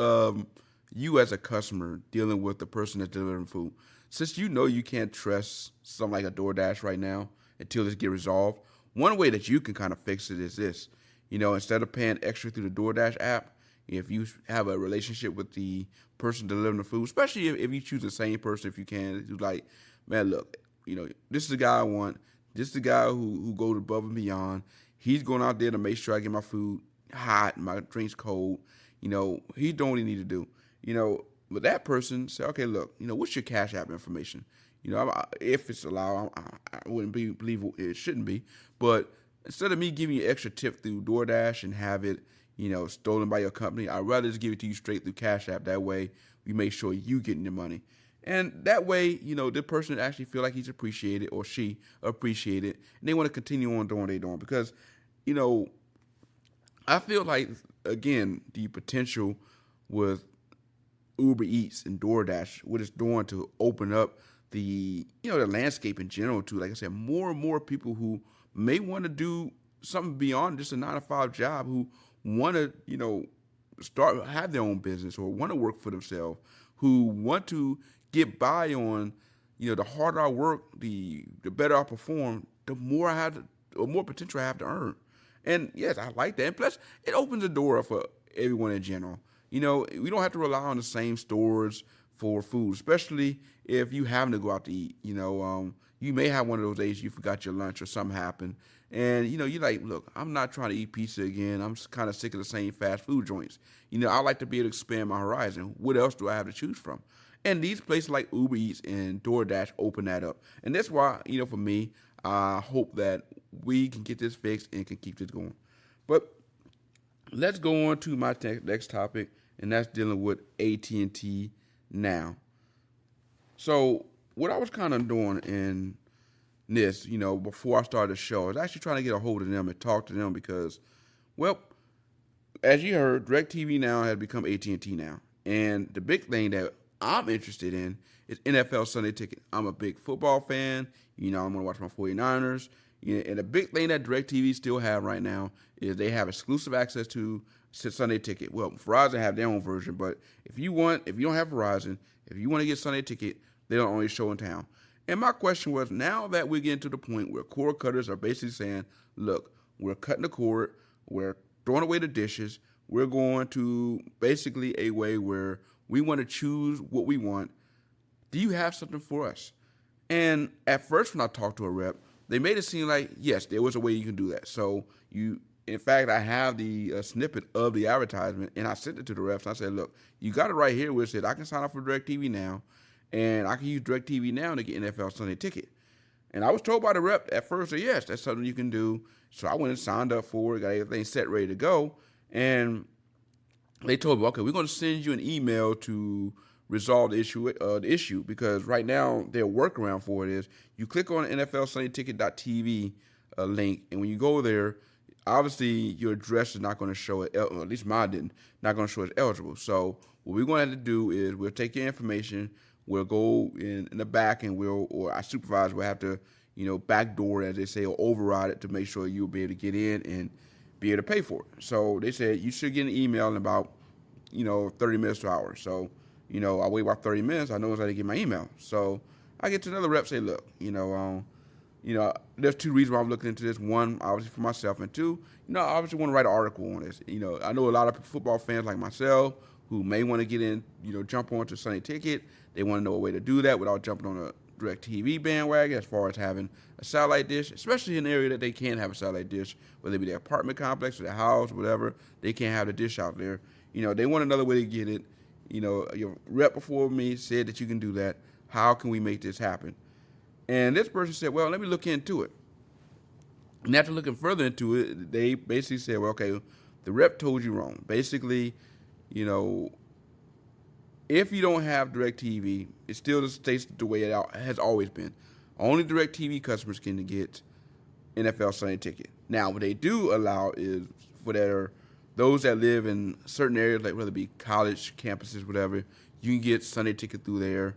you as a customer dealing with the person that's delivering food, since you can't trust something like a DoorDash right now until this get resolved, one way that you can kind of fix it is this. Instead of paying extra through the DoorDash app, if you have a relationship with the person delivering the food, especially if you choose the same person, if you can, who's like, man, look, this is the guy I want. This is the guy who goes above and beyond. He's going out there to make sure I get my food hot, my drinks cold. He's doing what he need to do. But that person said, okay, look, what's your Cash App information? If it's allowed, I wouldn't believe it shouldn't be. But instead of me giving you extra tip through DoorDash and have it, stolen by your company, I'd rather just give it to you straight through Cash App. That way, we make sure you getting your money. And that way, the person actually feel like he's appreciated or she appreciated, and they want to continue on doing what they're doing. Because, I feel like, again, the potential with Uber Eats and DoorDash, what it's doing to open up the landscape in general too. Like I said, more and more people who may want to do something beyond just a 9-to-5 job, who want to have their own business or want to work for themselves, who want to get by on the harder I work, the better I perform, the more potential I have to earn. And yes, I like that. And plus, it opens the door up for everyone in general. We don't have to rely on the same stores for food, especially if you having to go out to eat. You may have one of those days you forgot your lunch or something happened, and you're like, look, I'm not trying to eat pizza again. I'm kind of sick of the same fast food joints. I like to be able to expand my horizon. What else do I have to choose from? And these places like Uber Eats and DoorDash open that up, and that's why for me, I hope that we can get this fixed and can keep this going. But let's go on to my next topic, and that's dealing with AT&T now. So what I was kind of doing in this, before I started the show, I was actually trying to get a hold of them and talk to them because, well, as you heard, DirecTV now has become AT&T now. And the big thing that I'm interested in is NFL Sunday Ticket. I'm a big football fan. I'm going to watch my 49ers. And the big thing that DirecTV still have right now is they have exclusive access to Sunday Ticket. Well, Verizon have their own version, but if you don't have Verizon, if you want to get Sunday Ticket, they don't only show in town. And my question was, now that we're getting to the point where cord cutters are basically saying, look, we're cutting the cord, we're throwing away the dishes, we're going to basically a way where we want to choose what we want. Do you have something for us? And at first when I talked to a rep, they made it seem like, yes, there was a way you can do that. So in fact, I have the snippet of the advertisement, and I sent it to the reps. And I said, look, you got it right here where it said I can sign up for DirecTV now, and I can use DirecTV now to get NFL Sunday Ticket. And I was told by the rep at first that, yes, that's something you can do. So I went and signed up for it, got everything set, ready to go. And they told me, okay, we're going to send you an email to resolve the issue, because right now their workaround for it is you click on NFLSundayTicket.tv link, and when you go there, obviously your address is not going to show it, or at least mine didn't, not going to show it eligible. So what we're going to have to do is we'll take your information, we'll go in the back, and or our supervisor will have to, backdoor, as they say, or override it to make sure you'll be able to get in and be able to pay for it. So they said you should get an email in about, 30 minutes to an hour. So, I wait about 30 minutes. I know how to get my email. So I get to another rep, say, look, there's two reasons why I'm looking into this. One, obviously for myself, and two, I obviously want to write an article on this. I know a lot of football fans like myself who may want to get in, jump onto Sunday Ticket. They want to know a way to do that without jumping on a DirecTV bandwagon as far as having a satellite dish, especially in an area that they can't have a satellite dish, whether it be their apartment complex or their house, whatever. They can't have the dish out there. They want another way to get it. Your rep before me said that you can do that. How can we make this happen? And this person said, well, let me look into it. And after looking further into it, they basically said, well, okay, the rep told you wrong. Basically, if you don't have DirecTV, it still stays the way it has always been. Only DirecTV customers can get NFL Sunday Ticket. Now, what they do allow is for those that live in certain areas, like whether it be college campuses, whatever, you can get Sunday Ticket through there.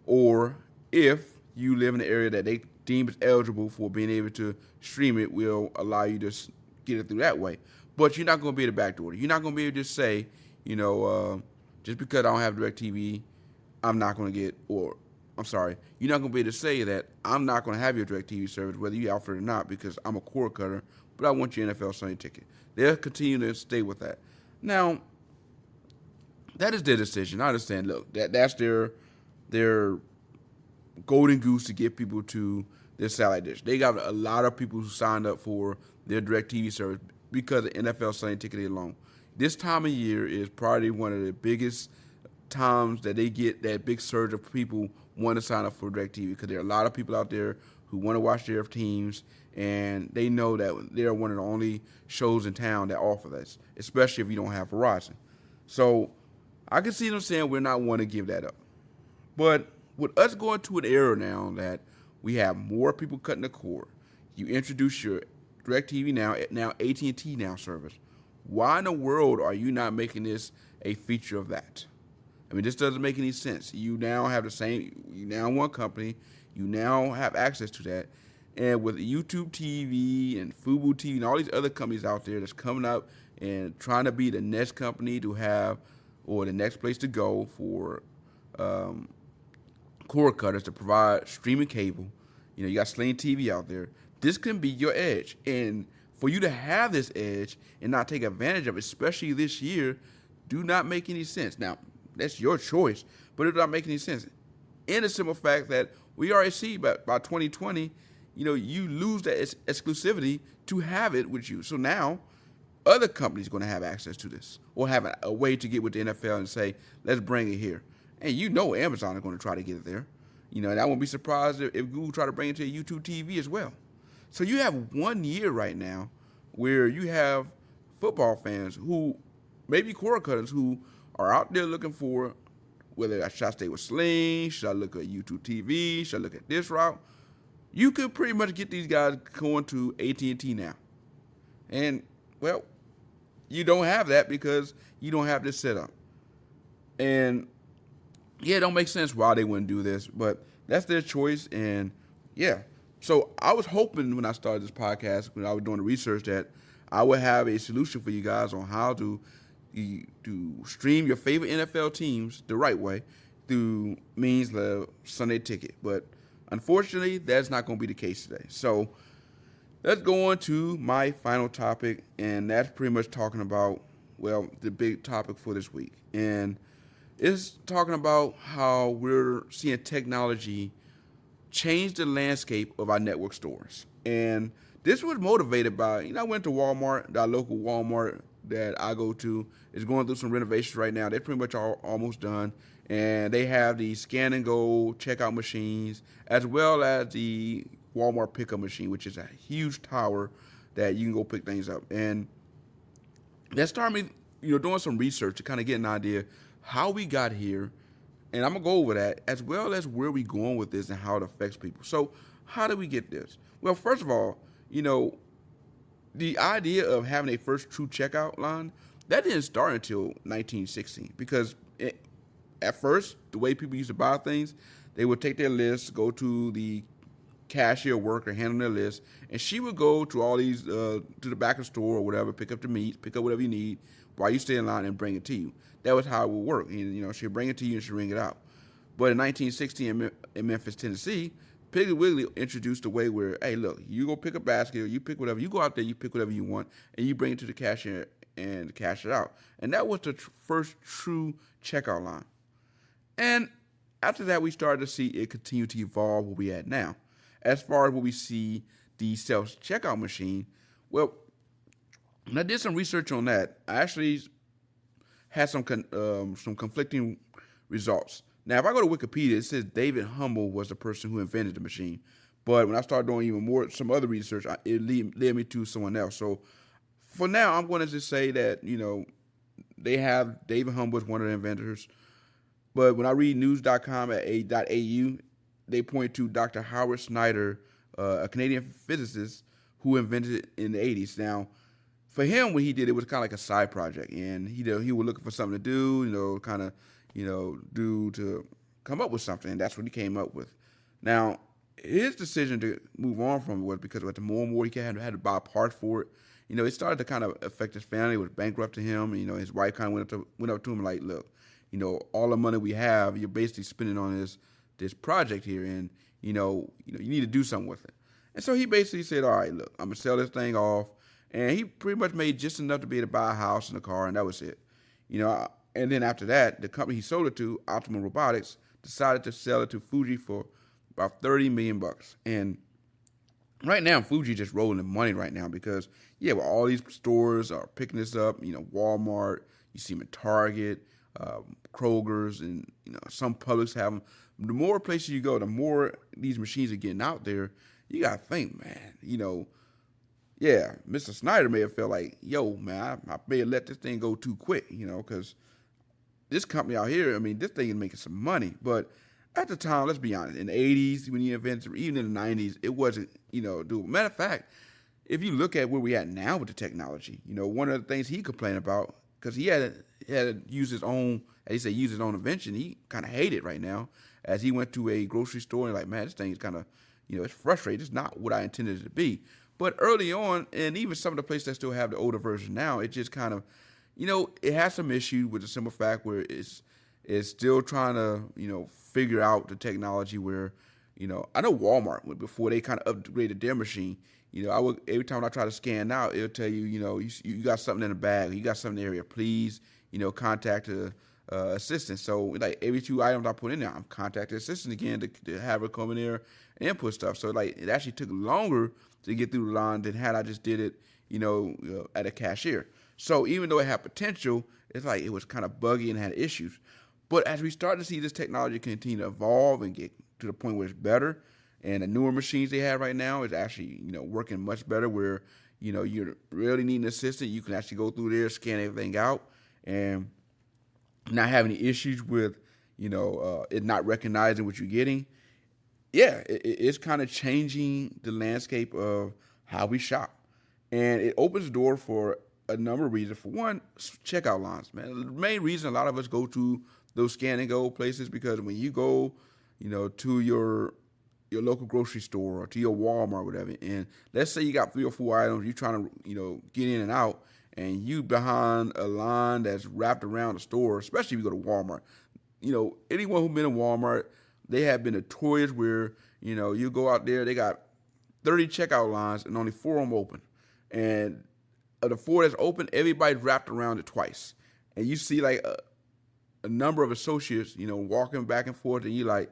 Or if you live in an area that they deem is eligible for being able to stream it, will allow you to get it through that way. But you're not going to be able to backdoor it. You're not going to be able to just say, just because I don't have DirecTV, I'm not going to get, you're not going to be able to say that I'm not going to have your DirecTV service, whether you offer it or not, because I'm a cord cutter, but I want your NFL Sunday Ticket. They'll continue to stay with that. Now, that is their decision. I understand. Look, that's their golden goose to get people to their satellite dish. They got a lot of people who signed up for their DirecTV service because of NFL Sunday Ticket alone. this time of year is probably one of the biggest times that they get that big surge of people want to sign up for DirecTV, because there are a lot of people out there who want to watch their teams, and they know that they're one of the only shows in town that offer this, especially if you don't have Verizon. So I can see them saying we're not want to give that up. But with us going to an era now that we have more people cutting the cord, you introduce your DirecTV now AT&T Now service. Why in the world are you not making this a feature of that? I mean, this doesn't make any sense. You now have you now one company, you now have access to that. And with YouTube TV and Fubo TV and all these other companies out there that's coming up and trying to be the next company to have, or the next place to go for cord cutters to provide streaming cable. You got Sling TV out there. This can be your edge. And for you to have this edge and not take advantage of it, especially this year, do not make any sense. Now, that's your choice, but it does not make any sense. In the simple fact that we already see by 2020, you lose that exclusivity to have it with you. So now other companies are going to have access to this, or have a way to get with the NFL and say, let's bring it here. And Amazon is going to try to get it there. And I won't be surprised if Google try to bring it to YouTube TV as well. So you have 1 year right now where you have football fans who, maybe cord cutters, who are out there looking for, whether should I stay with Sling, should I look at YouTube TV, should I look at this route? You could pretty much get these guys going to AT&T now. And, well, you don't have that because you don't have this set up. And, yeah, it don't make sense why they wouldn't do this, but that's their choice. And, yeah. So I was hoping when I started this podcast, when I was doing the research, that I would have a solution for you guys on how to stream your favorite NFL teams the right way through means of Sunday Ticket. But unfortunately, that's not going to be the case today. So let's go on to my final topic, and that's pretty much talking about, well, the big topic for this week. And it's talking about how we're seeing technology change the landscape of our network stores. And this was motivated by, I went to Walmart, our local Walmart that I go to is going through some renovations right now. They're pretty much almost done. And they have the scan and go checkout machines, as well as the Walmart pickup machine, which is a huge tower that you can go pick things up. And that started me, doing some research to kind of get an idea how we got here. And I'm going to go over that, as well as where we going with this and how it affects people. So how did we get this? Well, first of all, the idea of having a first true checkout line, that didn't start until 1916, because at first, the way people used to buy things, they would take their list, go to the cashier worker, hand them their list, and she would go to all these, to the back of the store or whatever, pick up the meat, pick up whatever you need while you stay in line and bring it to you. That was how it would work. She'd bring it to you and she'd ring it out. But in 1916 in Memphis, Tennessee, Piggly Wiggly introduced a way where, hey, look, you go pick a basket, or you pick whatever, you go out there, you pick whatever you want, and you bring it to the cashier and cash it out. And that was the first true checkout line. And after that, we started to see it continue to evolve where we at now. As far as what we see the self-checkout machine, well, when I did some research on that, I actually had some conflicting results. Now, if I go to Wikipedia, it says David Humble was the person who invented the machine. But when I started doing even more, some other research, it led me to someone else. So for now, I'm going to just say that, they have David Humble as one of the inventors. But when I read news.com at .au, they point to Dr. Howard Snyder, a Canadian physicist who invented it in the 80s. Now, for him, what he did, it was kind of like a side project. And he was looking for something to do, do to come up with something. And that's what he came up with. Now, his decision to move on from it was because the more and more he had to buy parts for it. It started to kind of affect his family. It was bankrupt to him. His wife kind of went up to him like, look, all the money we have, you're basically spending on this project here, and you need to do something with it. And so he basically said, all right, look, I'm gonna sell this thing off, and he pretty much made just enough to be able to buy a house and a car, and that was it. And then after that, the company he sold it to, Optimal Robotics, decided to sell it to Fuji for about $30 million. And right now, Fuji just rolling in money right now because, yeah, well, all these stores are picking this up. Walmart, you see them at Target, Kroger's, and, some Publix have them. The more places you go, the more these machines are getting out there. You got to think, man, yeah, Mr. Snyder may have felt like, yo, man, I may have let this thing go too quick, because this company out here, I mean, this thing is making some money. But at the time, let's be honest, in the 80s, when you invented, even in the 90s, it wasn't, doable. Matter of fact, if you look at where we at now with the technology, one of the things he complained about, because he had to use his own, as he said, use his own invention, he kind of hated it right now, as he went to a grocery store and like, man, this thing is kind of, it's frustrating. It's not what I intended it to be. But early on, and even some of the places that still have the older version now, it just kind of, it has some issue with the simple fact where it's still trying to, figure out the technology where, I know Walmart, before they kind of upgraded their machine, every time I try to scan out, it'll tell you, you got something in the bag, you got something in the area, please, contact the assistant. So like every 2 items I put in there, I'm contacting the assistant again to have her come in there and input stuff. So like it actually took longer to get through the line than had I just did it, at a cashier. So even though it had potential, it's like it was kind of buggy and had issues. But as we start to see this technology continue to evolve and get to the point where it's better, and the newer machines they have right now is actually, working much better where, you really need an assistant. You can actually go through there, scan everything out, and not have any issues with, it not recognizing what you're getting. Yeah, it's kind of changing the landscape of how we shop. And it opens the door for a number of reasons. For one, checkout lines, man. The main reason a lot of us go to those scan and go places because when you go, to your local grocery store or to your Walmart or whatever, and let's say you got 3 or 4 items, you're trying to, get in and out, and you behind a line that's wrapped around the store, especially if you go to Walmart. Anyone who's been in Walmart, they have been notorious where, you go out there, they got 30 checkout lines and only 4 of them open. And of the 4 that's open, everybody's wrapped around it twice. And you see like a number of associates, walking back and forth, and you like,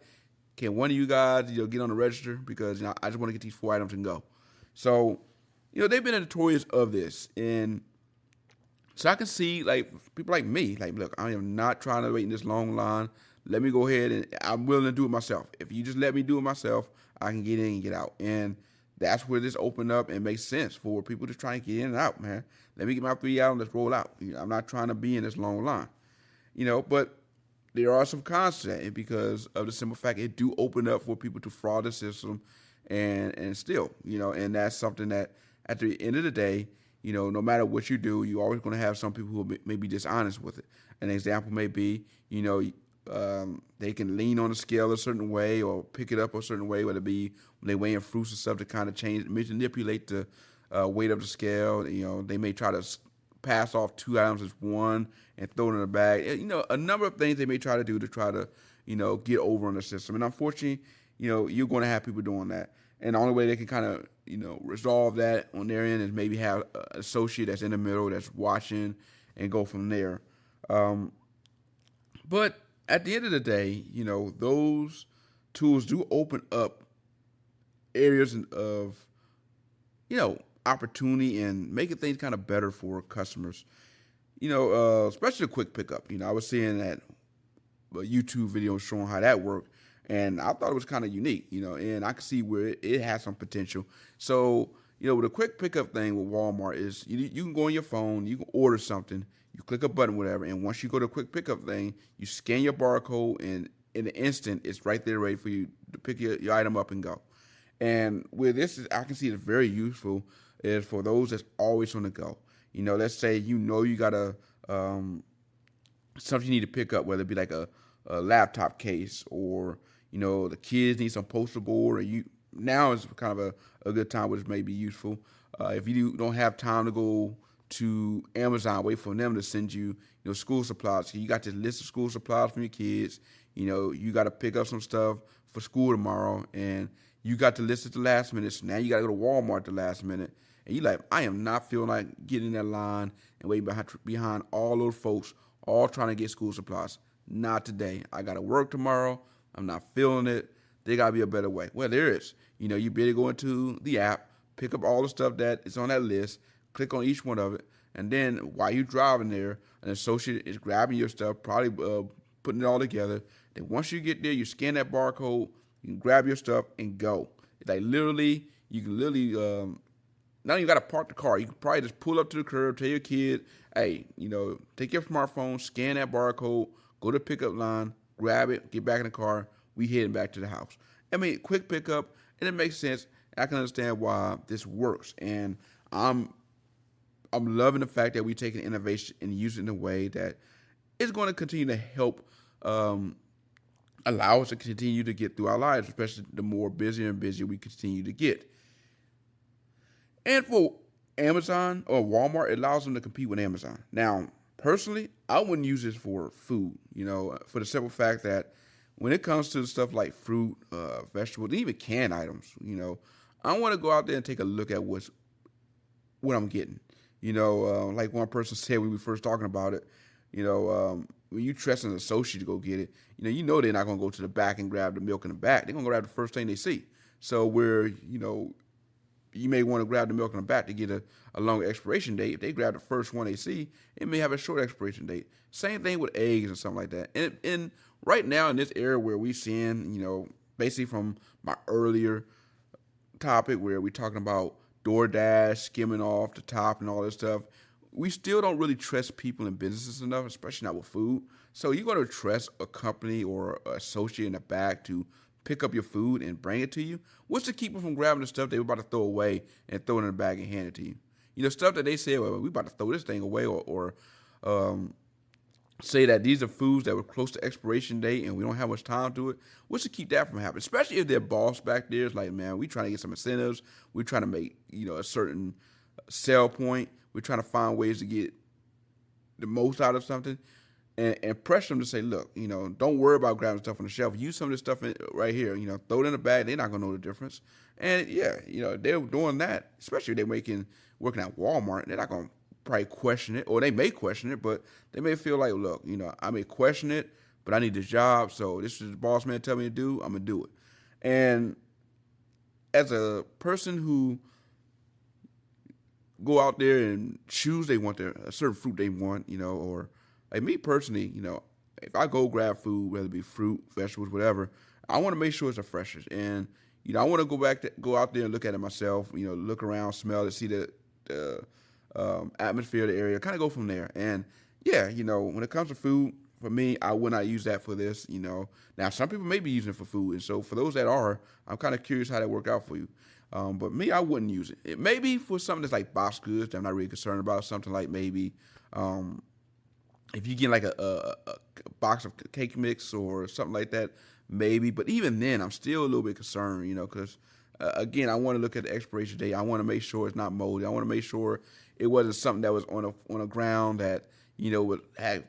can one of you guys, get on the register because, I just want to get these 4 items and go. So, they've been notorious of this. And so I can see like people like me, like, look, I am not trying to wait in this long line. Let me go ahead and I'm willing to do it myself. If you just let me do it myself, I can get in and get out. And that's where this opened up and makes sense for people to try and get in and out, man. Let me get my 3 out and let's roll out. I'm not trying to be in this long line, but there are some cons to that because of the simple fact it do open up for people to fraud the system and steal, and that's something that at the end of the day, no matter what you do, you're always going to have some people who may be dishonest with it. An example may be, they can lean on the scale a certain way or pick it up a certain way, whether it be when they weigh in fruits and stuff to kind of manipulate the weight of the scale. They may try to pass off 2 items as one and throw it in a bag. A number of things they may try to do to try to, get over on the system. And unfortunately, you're going to have people doing that. And the only way they can kind of, resolve that on their end is maybe have an associate that's in the middle that's watching and go from there. But at the end of the day, those tools do open up areas of, opportunity and making things kind of better for customers. Especially the quick pickup. I was seeing that YouTube video showing how that worked, and I thought it was kind of unique, and I could see where it has some potential. So, with a quick pickup thing with Walmart is you can go on your phone, you can order something, you click a button, whatever, and once you go to a quick pickup thing, you scan your barcode, and in an instant, it's right there ready for you to pick your item up and go. And where this is, I can see it's very useful is for those that's always on the go. Let's say you got a something you need to pick up, whether it be like a laptop case or the kids need some poster board, or now is kind of a good time which may be useful. If you don't have time to go to Amazon, wait for them to send you school supplies. So you got this list of school supplies from your kids. You got to pick up some stuff for school tomorrow, and you got to list at the last minute. So now you got to go to Walmart at the last minute. And you like, I am not feeling like getting in that line and waiting behind all those folks all trying to get school supplies. Not today. I got to work tomorrow. I'm not feeling it. there got to be a better way. Well, there is. You better go into the app, pick up all the stuff that is on that list, click on each one of it, and then while you're driving there, an associate is grabbing your stuff, probably putting it all together. Then once you get there, you scan that barcode, you can grab your stuff and go. Like literally, you can literally, now you got to park the car. You can probably just pull up to the curb, tell your kid, hey, take your smartphone, scan that barcode, go to the pickup line, grab it, get back in the car. We heading back to the house. I mean, quick pickup, and it makes sense. I can understand why this works, and I'm loving the fact that we're taking innovation and using it in a way that is going to continue to help allow us to continue to get through our lives, especially the more busier and busier we continue to get. And for Amazon or Walmart, it allows them to compete with Amazon. Now, personally, I wouldn't use this for food, for the simple fact that when it comes to stuff like fruit, vegetables, and even canned items, I want to go out there and take a look at what I'm getting. Like one person said when we were first talking about it, when you trust an associate to go get it, they're not going to go to the back and grab the milk in the back. They're going to grab the first thing they see. So where, you may want to grab the milk in the back to get a longer expiration date. If they grab the first one they see, it may have a short expiration date. Same thing with eggs and something like that. And right now in this era where we're seeing, basically from my earlier topic where we're talking about DoorDash, skimming off the top and all this stuff, we still don't really trust people in businesses enough, especially not with food. So you're going to trust a company or an associate in the back to pick up your food and bring it to you? What's to keep them from grabbing the stuff they were about to throw away and throw it in a bag and hand it to you? Stuff that they say, well, we're about to throw this thing away or say that these are foods that were close to expiration date and we don't have much time to it. What's to keep that from happening? Especially if their boss back there is like, man, we're trying to get some incentives. We're trying to make, a certain sell point. We're trying to find ways to get the most out of something. And pressure them to say, look, don't worry about grabbing stuff on the shelf. Use some of this stuff right here. Throw it in the bag. They're not going to know the difference. And, yeah, they're doing that, especially if they're working at Walmart. They're not going to probably question it, or they may question it, but they may feel like, look, I may question it, but I need this job, so this is the boss man tell me to do, I'm going to do it. And as a person who go out there and choose they want a certain fruit they want, or like me personally, if I go grab food, whether it be fruit, vegetables, whatever, I want to make sure it's the freshest. And, I want to go out there and look at it myself, look around, smell it, see the atmosphere of the area, kind of go from there. And, yeah, when it comes to food, for me, I would not use that for this, Now, some people may be using it for food. And so for those that are, I'm kind of curious how that work out for you. But me, I wouldn't use it. It may be for something that's like box goods that I'm not really concerned about, something like maybe if you get like a box of cake mix or something like that, maybe. But even then, I'm still a little bit concerned, because, again, I want to look at the expiration date. I want to make sure it's not moldy. I want to make sure it wasn't something that was on a ground that,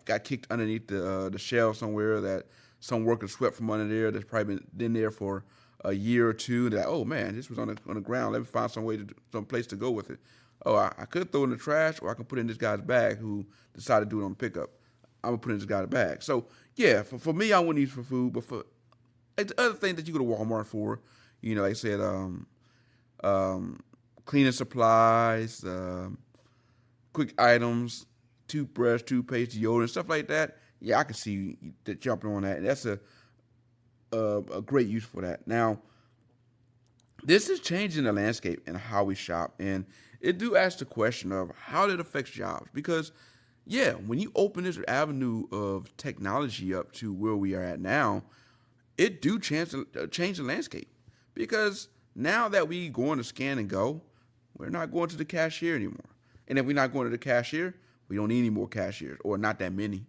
got kicked underneath the shelf somewhere, that some worker swept from under there that's probably been there for a year or two. That, oh, man, this was on the ground. Let me find some place to go with it. Oh, I could throw it in the trash, or I can put it in this guy's bag who decided to do it on pickup. I'm going to put it in this guy's bag. So, yeah, for me, I wouldn't use it for food. But for like the other thing that you go to Walmart for, like I said, cleaning supplies, quick items, toothbrush, toothpaste, deodorant, stuff like that, yeah, I can see that jumping on that. And that's a great use for that. Now, this is changing the landscape and how we shop. And it do ask the question of how it affects jobs. Because, yeah, when you open this avenue of technology up to where we are at now, it do change the landscape. Because now that we going to scan and go, we're not going to the cashier anymore. And if we're not going to the cashier, we don't need any more cashiers, or not that many.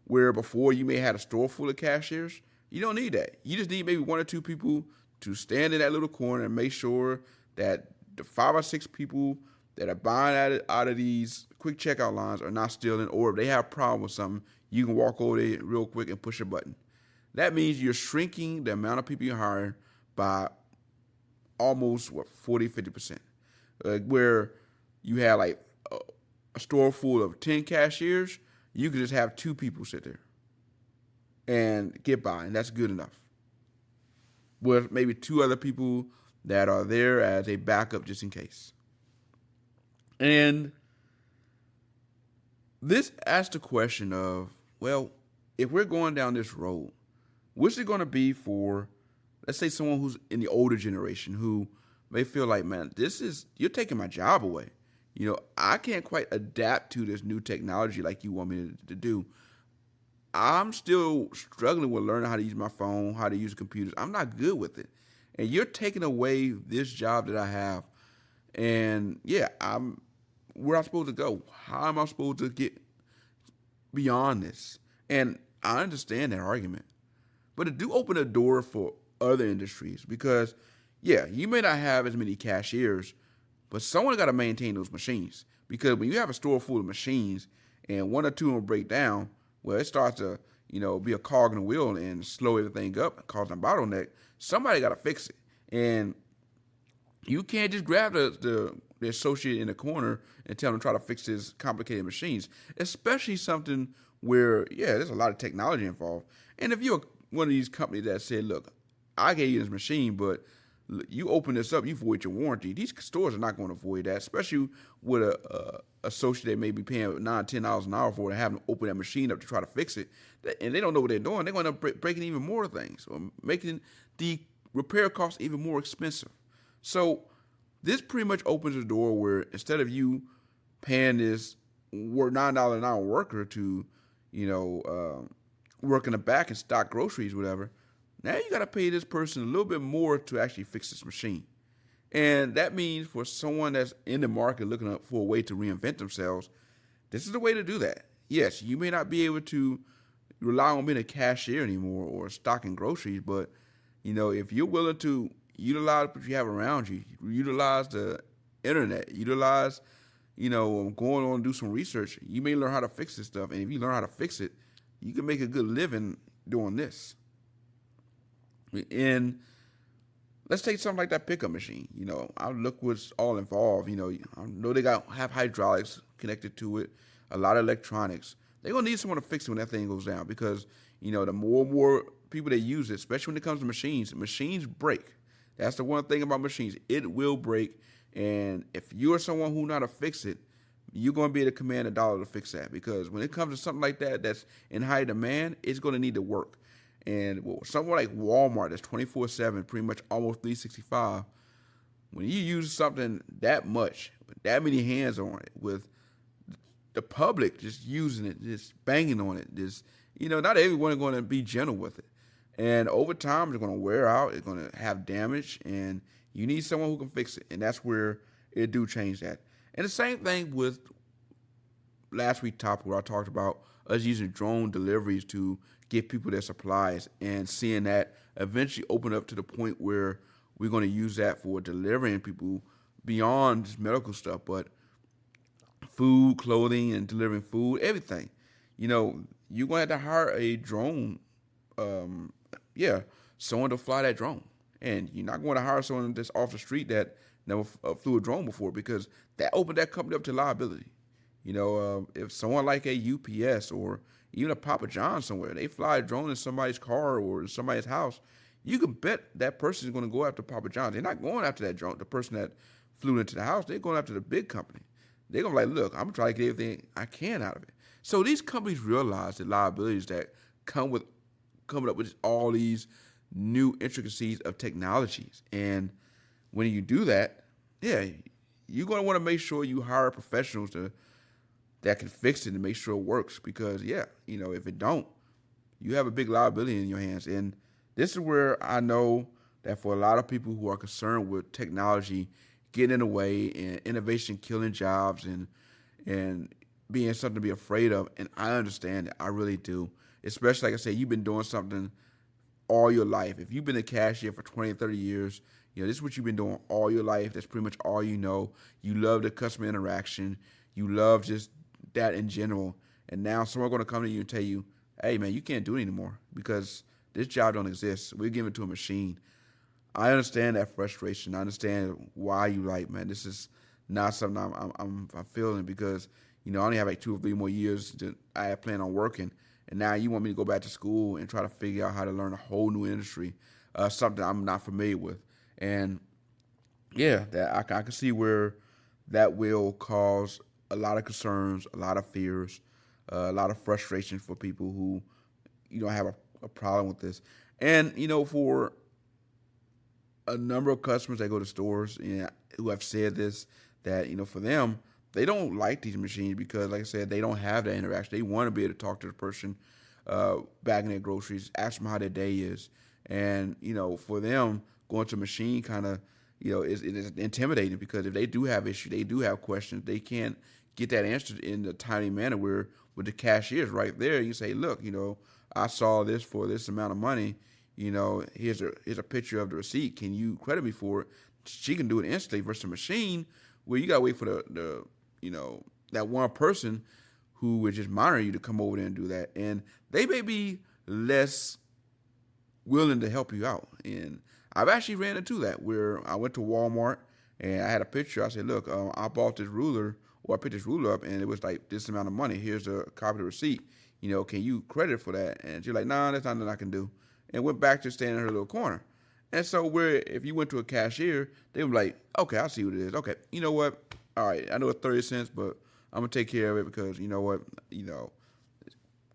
Where before you may have had a store full of cashiers, you don't need that. You just need maybe one or two people to stand in that little corner and make sure that the 5 or 6 people that are buying out of these quick checkout lines are not stealing, or if they have a problem with something, you can walk over there real quick and push a button. That means you're shrinking the amount of people you're hiring by almost, 40, 50%. Where you have like a store full of 10 cashiers, you can just have 2 people sit there and get by, and that's good enough. with maybe two other people that are there as a backup just in case. And this asks the question of, well, if we're going down this road, what's it going to be for, let's say, someone who's in the older generation who may feel like, man, you're taking my job away. I can't quite adapt to this new technology like you want me to do. I'm still struggling with learning how to use my phone, how to use computers. I'm not good with it. And you're taking away this job that I have. And yeah, where I'm supposed to go. How am I supposed to get beyond this? And I understand that argument. But it do open a door for other industries because, yeah, you may not have as many cashiers, but someone got to maintain those machines. Because when you have a store full of machines and one or two of them break down, well, it starts to, be a cog in the wheel and slow everything up, causing a bottleneck. Somebody got to fix it. And you can't just grab the associate in the corner and tell them to try to fix this complicated machines, especially something where, yeah, there's a lot of technology involved. And if you're one of these companies that said, look, I gave you this machine, but you open this up, you void your warranty. These stores are not going to void that, especially with a associate that may be paying $9, $10 an hour for it and having to open that machine up to try to fix it. And they don't know what they're doing. They're going to end up breaking even more things or making the repair costs even more expensive. So this pretty much opens the door where instead of you paying this $9 an hour worker to, work in the back and stock groceries, whatever, now you got to pay this person a little bit more to actually fix this machine. And that means for someone that's in the market looking for a way to reinvent themselves, this is the way to do that. Yes, you may not be able to rely on being a cashier anymore or stocking groceries, but, if you're willing to utilize what you have around you, utilize the internet, utilize, going on and do some research, you may learn how to fix this stuff. And if you learn how to fix it, you can make a good living doing this. And let's take something like that pickup machine. I look what's all involved. I know they have hydraulics connected to it, a lot of electronics. They're going to need someone to fix it when that thing goes down because, the more and more people that use it, especially when it comes to machines break. That's the one thing about machines. It will break. And if you're someone who know how to fix it, you're going to be able to command $1 to fix that because when it comes to something like that that's in high demand, it's going to need to work. And somewhere like Walmart that's 24/7, pretty much almost 365, when you use something that much, with that many hands on it, with the public just using it, just banging on it, just, not everyone is going to be gentle with it. And over time, it's going to wear out, it's going to have damage, and you need someone who can fix it. And that's where it do change that. And the same thing with last week's topic where I talked about us using drone deliveries to get people their supplies and seeing that eventually open up to the point where we're going to use that for delivering people beyond just medical stuff, but food, clothing, and delivering food, everything. You're going to have to hire a drone, someone to fly that drone. And you're not going to hire someone that's off the street that never flew a drone before because that opened that company up to liability. If someone like a UPS or even a Papa John somewhere, they fly a drone in somebody's car or somebody's house, you can bet that person is going to go after Papa John. They're not going after that drone, the person that flew into the house. They're going after the big company. They're going to be like, look, I'm going to try to get everything I can out of it. So these companies realize the liabilities that come with coming up with all these new intricacies of technologies. And when you do that, yeah, you're going to want to make sure you hire professionals that can fix it and make sure it works because, if it don't, you have a big liability in your hands. And this is where I know that for a lot of people who are concerned with technology getting in the way and innovation killing jobs and being something to be afraid of, and I understand it, I really do. Especially, like I said, you've been doing something all your life. If you've been a cashier for 20, 30 years, this is what you've been doing all your life. That's pretty much all you know. You love the customer interaction. You love just that in general. And now someone's going to come to you and tell you, hey, man, you can't do it anymore because this job don't exist. We're giving it to a machine. I understand that frustration. I understand why you man, this is not something I'm feeling because, I only have like 2 or 3 more years that I had planned on working. And now you want me to go back to school and try to figure out how to learn a whole new industry, something I'm not familiar with. And yeah, that I can see where that will cause a lot of concerns, a lot of fears, a lot of frustration for people who have a problem with this. And for a number of customers that go to stores and who have said this, that for them, they don't like these machines because, like I said, they don't have that interaction. They want to be able to talk to the person bagging their groceries, ask them how their day is, and for them, going to a machine kind of is intimidating, because if they do have issues, they do have questions, they can't get that answered in a timely manner. Where with the cashiers right there, you say, look, I saw this for this amount of money. Here's a picture of the receipt. Can you credit me for it? She can do it instantly. Versus a machine where you gotta wait for the that one person who would just monitor you to come over there and do that, and they may be less willing to help you out. And I've actually ran into that where I went to Walmart and I had a picture. I said, look, I bought this ruler, or I picked this ruler up, and it was like this amount of money. Here's a copy of the receipt. Can you credit for that? And she's like, nah, that's not nothing I can do. And went back to standing in her little corner. And so if you went to a cashier, they were like, okay, I see what it is. Okay, you know what? All right, I know it's 30 cents, but I'm going to take care of it because you know what?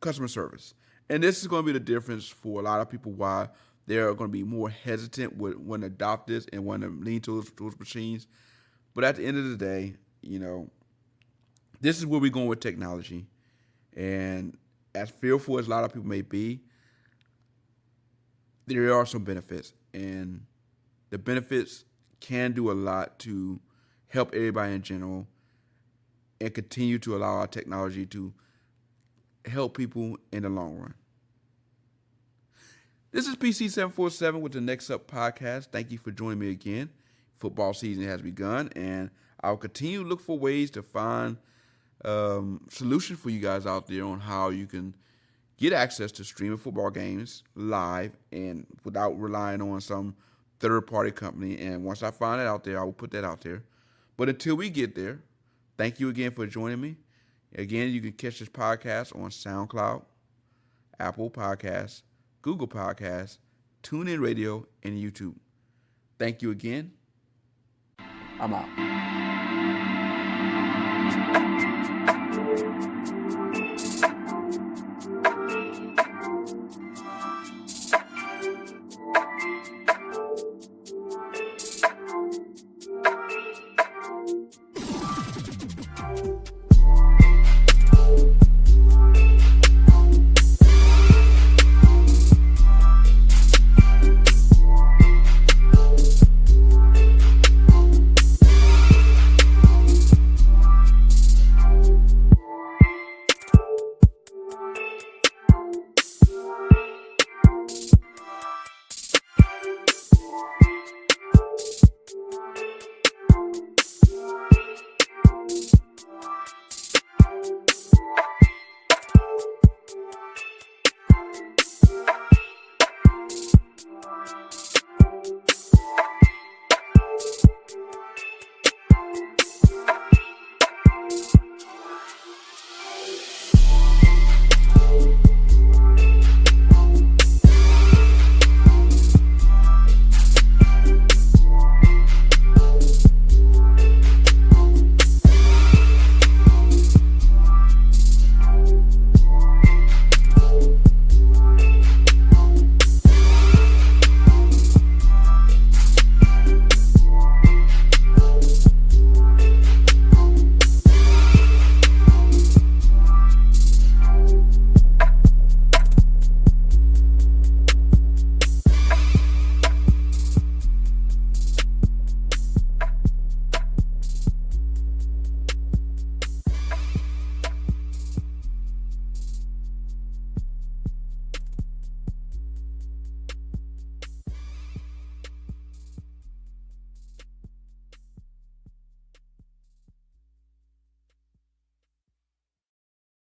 Customer service. And this is going to be the difference for a lot of people, why they're going to be more hesitant when to adopt this and when to lean towards machines. But at the end of the day, this is where we're going with technology. And as fearful as a lot of people may be, there are some benefits. And the benefits can do a lot to help everybody in general and continue to allow our technology to help people in the long run. This is PC747 with the neXup podcast. Thank you for joining me again. Football season has begun, and I'll continue to look for ways to find solutions for you guys out there on how you can get access to streaming football games live and without relying on some third-party company. And once I find it out there, I will put that out there. But until we get there, thank you again for joining me. Again, you can catch this podcast on SoundCloud, Apple Podcasts, Google Podcasts, TuneIn Radio, and YouTube. Thank you again. I'm out.